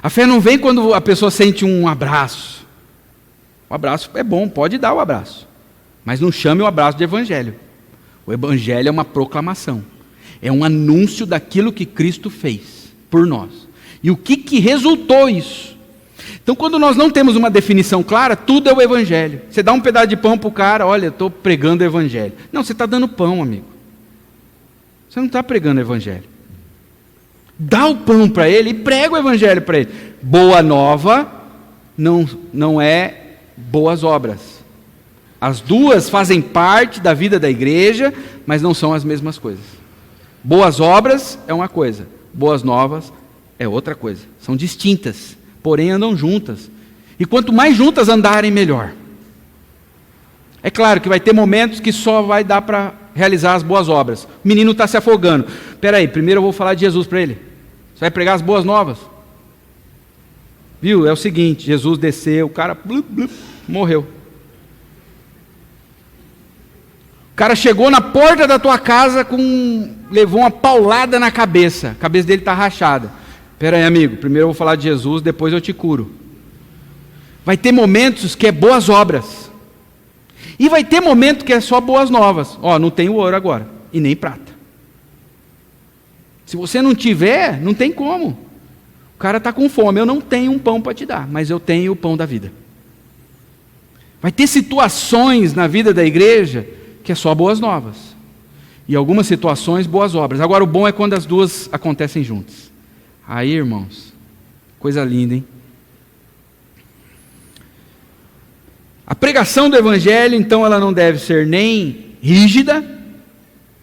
A fé não vem quando a pessoa sente um abraço. O abraço é bom, pode dar o abraço. Mas não chame o abraço de evangelho. O evangelho é uma proclamação. É um anúncio daquilo que Cristo fez por nós. E o que resultou isso? Então, quando nós não temos uma definição clara, tudo é o evangelho. Você dá um pedaço de pão para o cara, olha, eu estou pregando o evangelho. Não, você está dando pão, amigo. Você não está pregando o evangelho. Dá o pão para ele e prega o evangelho para ele. Boa nova não é boas obras. As duas fazem parte da vida da igreja, mas não são as mesmas coisas. Boas obras é uma coisa, boas novas é outra coisa. São distintas, porém andam juntas. E quanto mais juntas andarem, melhor. É claro que vai ter momentos que só vai dar para realizar as boas obras. O menino está se afogando. Espera aí, primeiro eu vou falar de Jesus para ele. Você vai pregar as boas novas? Viu? É o seguinte, Jesus desceu, o cara morreu. O cara chegou na porta da tua casa, levou uma paulada na cabeça. A cabeça dele está rachada. Espera aí, amigo, primeiro eu vou falar de Jesus, depois eu te curo. Vai ter momentos que é boas obras. E vai ter momento que é só boas novas. Não tem ouro agora, e nem prata. Se você não tiver, não tem como. O cara está com fome, eu não tenho um pão para te dar, mas eu tenho o pão da vida. Vai ter situações na vida da igreja que é só boas novas. E algumas situações, boas obras. Agora, o bom é quando as duas acontecem juntas. Aí, irmãos, coisa linda, hein? A pregação do Evangelho, então, ela não deve ser nem rígida,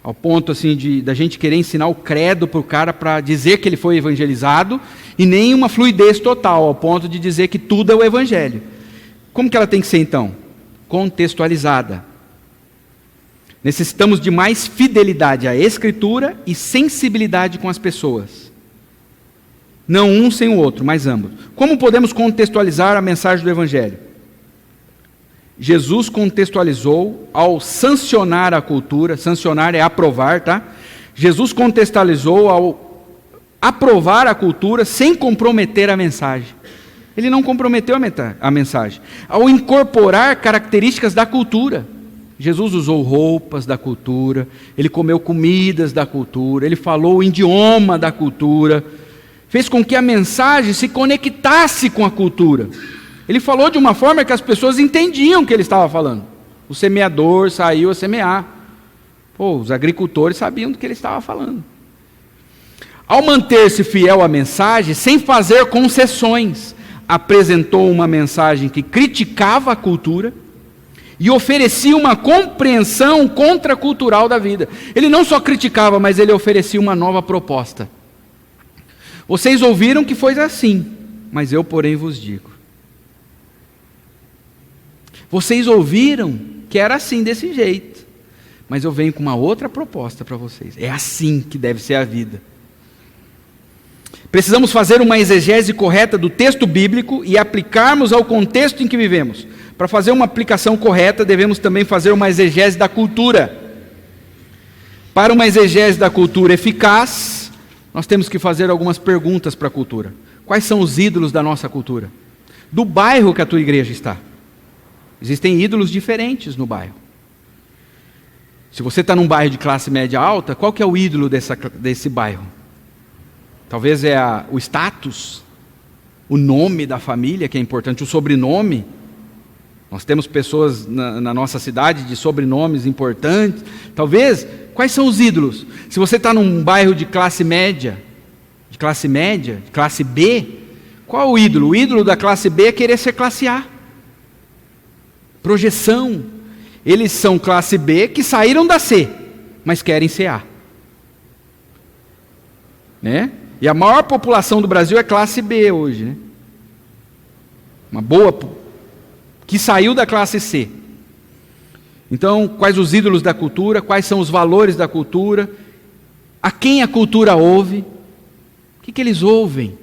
ao ponto assim da gente querer ensinar o credo para o cara para dizer que ele foi evangelizado, e nem uma fluidez total, ao ponto de dizer que tudo é o Evangelho. Como que ela tem que ser, então? Contextualizada. Necessitamos de mais fidelidade à Escritura e sensibilidade com as pessoas. Não um sem o outro, mas ambos. Como podemos contextualizar a mensagem do Evangelho? Jesus contextualizou ao sancionar a cultura. Sancionar é aprovar, tá? Jesus contextualizou ao aprovar a cultura sem comprometer a mensagem. Ele não comprometeu a mensagem. Ao incorporar características da cultura. Jesus usou roupas da cultura, ele comeu comidas da cultura, ele falou o idioma da cultura, fez com que a mensagem se conectasse com a cultura. Ele falou de uma forma que as pessoas entendiam o que ele estava falando. O semeador saiu a semear. Os agricultores sabiam do que ele estava falando. Ao manter-se fiel à mensagem, sem fazer concessões, apresentou uma mensagem que criticava a cultura e oferecia uma compreensão contracultural da vida. Ele não só criticava, mas ele oferecia uma nova proposta. Vocês ouviram que foi assim, mas eu, porém, vos digo. Vocês ouviram que era assim, desse jeito, mas eu venho com uma outra proposta para vocês. É assim que deve ser a vida. Precisamos fazer uma exegese correta do texto bíblico e aplicarmos ao contexto em que vivemos. Para fazer uma aplicação correta, devemos também fazer uma exegese da cultura. Para uma exegese da cultura eficaz, nós temos que fazer algumas perguntas para a cultura. Quais são os ídolos da nossa cultura? Do bairro que a tua igreja está. Existem ídolos diferentes no bairro. Se você está num bairro de classe média alta, qual que é o ídolo desse bairro? Talvez é o status, o nome da família, que é importante, o sobrenome. Nós temos pessoas na nossa cidade de sobrenomes importantes. Talvez, quais são os ídolos? Se você está num bairro de classe média, de classe B, qual é o ídolo? O ídolo da classe B é querer ser classe A. Projeção. Eles são classe B que saíram da C, mas querem ser A. Né? E a maior população do Brasil é classe B hoje, né? Uma boa que saiu da classe C. Então, quais os ídolos da cultura? Quais são os valores da cultura? A quem a cultura ouve? O que eles ouvem?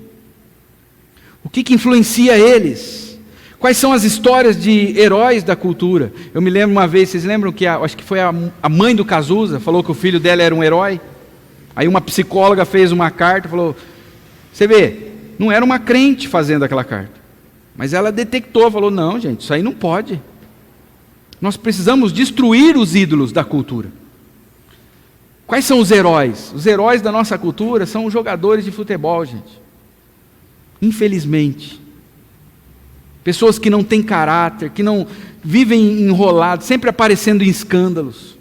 O que influencia eles? Quais são as histórias de heróis da cultura? Eu me lembro uma vez, vocês lembram que acho que foi a mãe do Cazuza, falou que o filho dela era um herói? Aí uma psicóloga fez uma carta, falou, você vê, não era uma crente fazendo aquela carta. Mas ela detectou, falou, não gente, isso aí não pode. Nós precisamos destruir os ídolos da cultura. Quais são os heróis? Os heróis da nossa cultura são os jogadores de futebol, gente. Infelizmente. Pessoas que não têm caráter, que não vivem enrolados, sempre aparecendo em escândalos.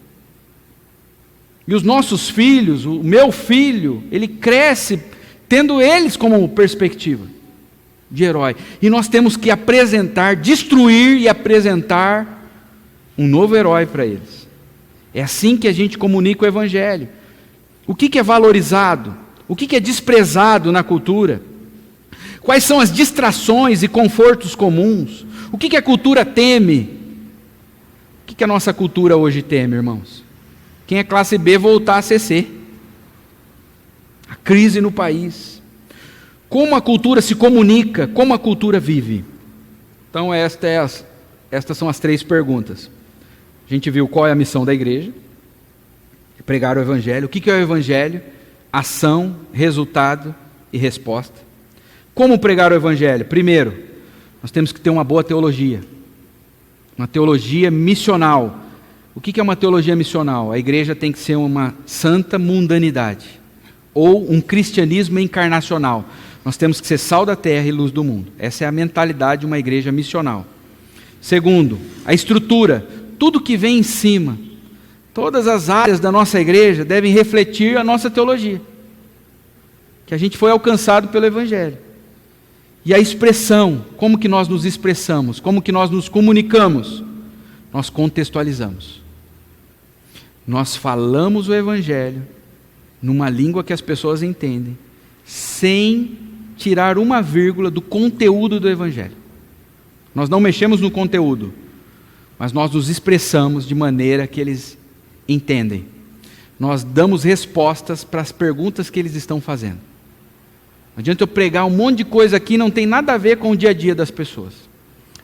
E os nossos filhos, o meu filho, ele cresce tendo eles como perspectiva de herói. E nós temos que apresentar, destruir e apresentar um novo herói para eles. É assim que a gente comunica o Evangelho. O que é valorizado? O que é desprezado na cultura? Quais são as distrações e confortos comuns? O que a cultura teme? O que a nossa cultura hoje teme, irmãos? Quem é classe B voltar a ser C. A crise no país. Como a cultura se comunica, como a cultura vive. Então estas são as 3 perguntas. A gente viu qual é a missão da igreja. Pregar o Evangelho. O que é o Evangelho? Ação, resultado e resposta. Como pregar o Evangelho? Primeiro, nós temos que ter uma boa teologia. Uma teologia missional. O que é uma teologia missional? A igreja tem que ser uma santa mundanidade. Ou um cristianismo encarnacional. Nós temos que ser sal da terra e luz do mundo. Essa é a mentalidade de uma igreja missional. Segundo, a estrutura. Tudo que vem em cima. Todas as áreas da nossa igreja devem refletir a nossa teologia, que a gente foi alcançado pelo Evangelho. E a expressão, como que nós nos expressamos, como que nós nos comunicamos, nós contextualizamos. Nós falamos o Evangelho numa língua que as pessoas entendem, sem tirar uma vírgula do conteúdo do Evangelho. Nós não mexemos no conteúdo, mas nós nos expressamos de maneira que eles entendem. Nós damos respostas para as perguntas que eles estão fazendo. Não adianta eu pregar um monte de coisa aqui, não tem nada a ver com o dia a dia das pessoas.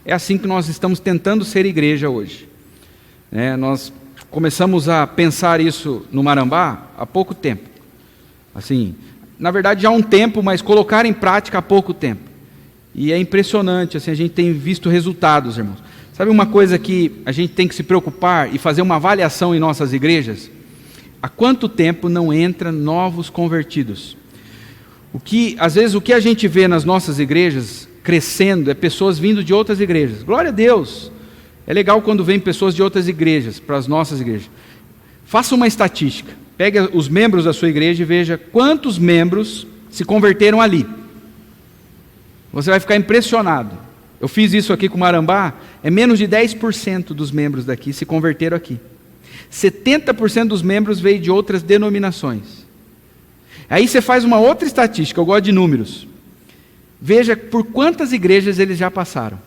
É assim que nós estamos tentando ser igreja hoje. Nós começamos a pensar isso no Marambá há pouco tempo. Assim, na verdade já há um tempo, mas colocar em prática há pouco tempo. E é impressionante, assim, a gente tem visto resultados, irmãos. Sabe uma coisa que a gente tem que se preocupar e fazer uma avaliação em nossas igrejas? Há quanto tempo não entra novos convertidos? Às vezes o que a gente vê nas nossas igrejas crescendo é pessoas vindo de outras igrejas. Glória a Deus! É legal quando vem pessoas de outras igrejas para as nossas igrejas. Faça uma estatística. Pegue os membros da sua igreja e veja quantos membros se converteram ali. Você vai ficar impressionado. Eu fiz isso aqui com o Marambá, é menos de 10% dos membros daqui se converteram aqui. 70% dos membros veio de outras denominações. Aí você faz uma outra estatística, eu gosto de números. Veja por quantas igrejas eles já passaram.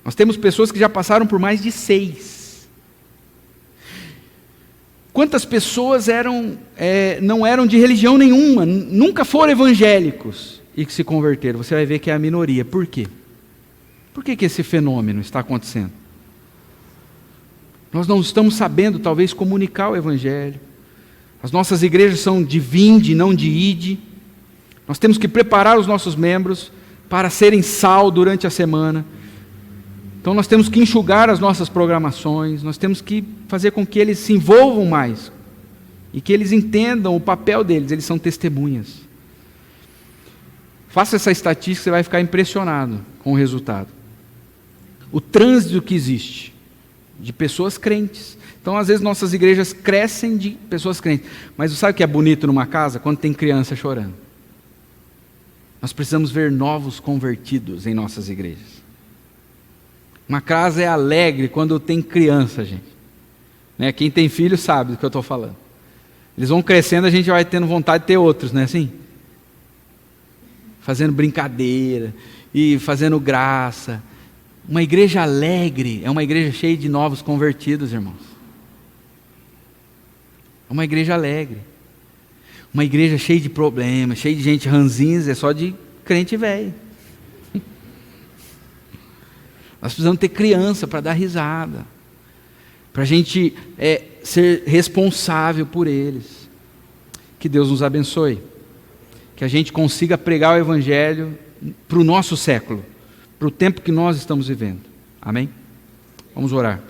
Nós temos pessoas que já passaram por mais de 6. Quantas pessoas não eram de religião nenhuma, nunca foram evangélicos e que se converteram? Você vai ver que é a minoria. Por quê? Por que esse fenômeno está acontecendo? Nós não estamos sabendo, talvez, comunicar o Evangelho. As nossas igrejas são de vinde, não de ide. Nós temos que preparar os nossos membros para serem sal durante a semana. Então nós temos que enxugar as nossas programações, nós temos que fazer com que eles se envolvam mais e que eles entendam o papel deles, eles são testemunhas. Faça essa estatística, você vai ficar impressionado com o resultado. O trânsito que existe de pessoas crentes. Então, às vezes, nossas igrejas crescem de pessoas crentes. Mas sabe o que é bonito numa casa? Quando tem criança chorando. Nós precisamos ver novos convertidos em nossas igrejas. Uma casa é alegre quando tem criança, gente. Quem tem filho sabe do que eu estou falando. Eles vão crescendo, a gente vai tendo vontade de ter outros, não é assim? Fazendo brincadeira e fazendo graça. Uma igreja alegre é uma igreja cheia de novos convertidos, irmãos. É uma igreja alegre. Uma igreja cheia de problemas, cheia de gente ranzinza, é só de crente velho. Nós precisamos ter criança para dar risada, para a gente ser responsável por eles. Que Deus nos abençoe, que a gente consiga pregar o Evangelho para o nosso século, para o tempo que nós estamos vivendo. Amém? Vamos orar.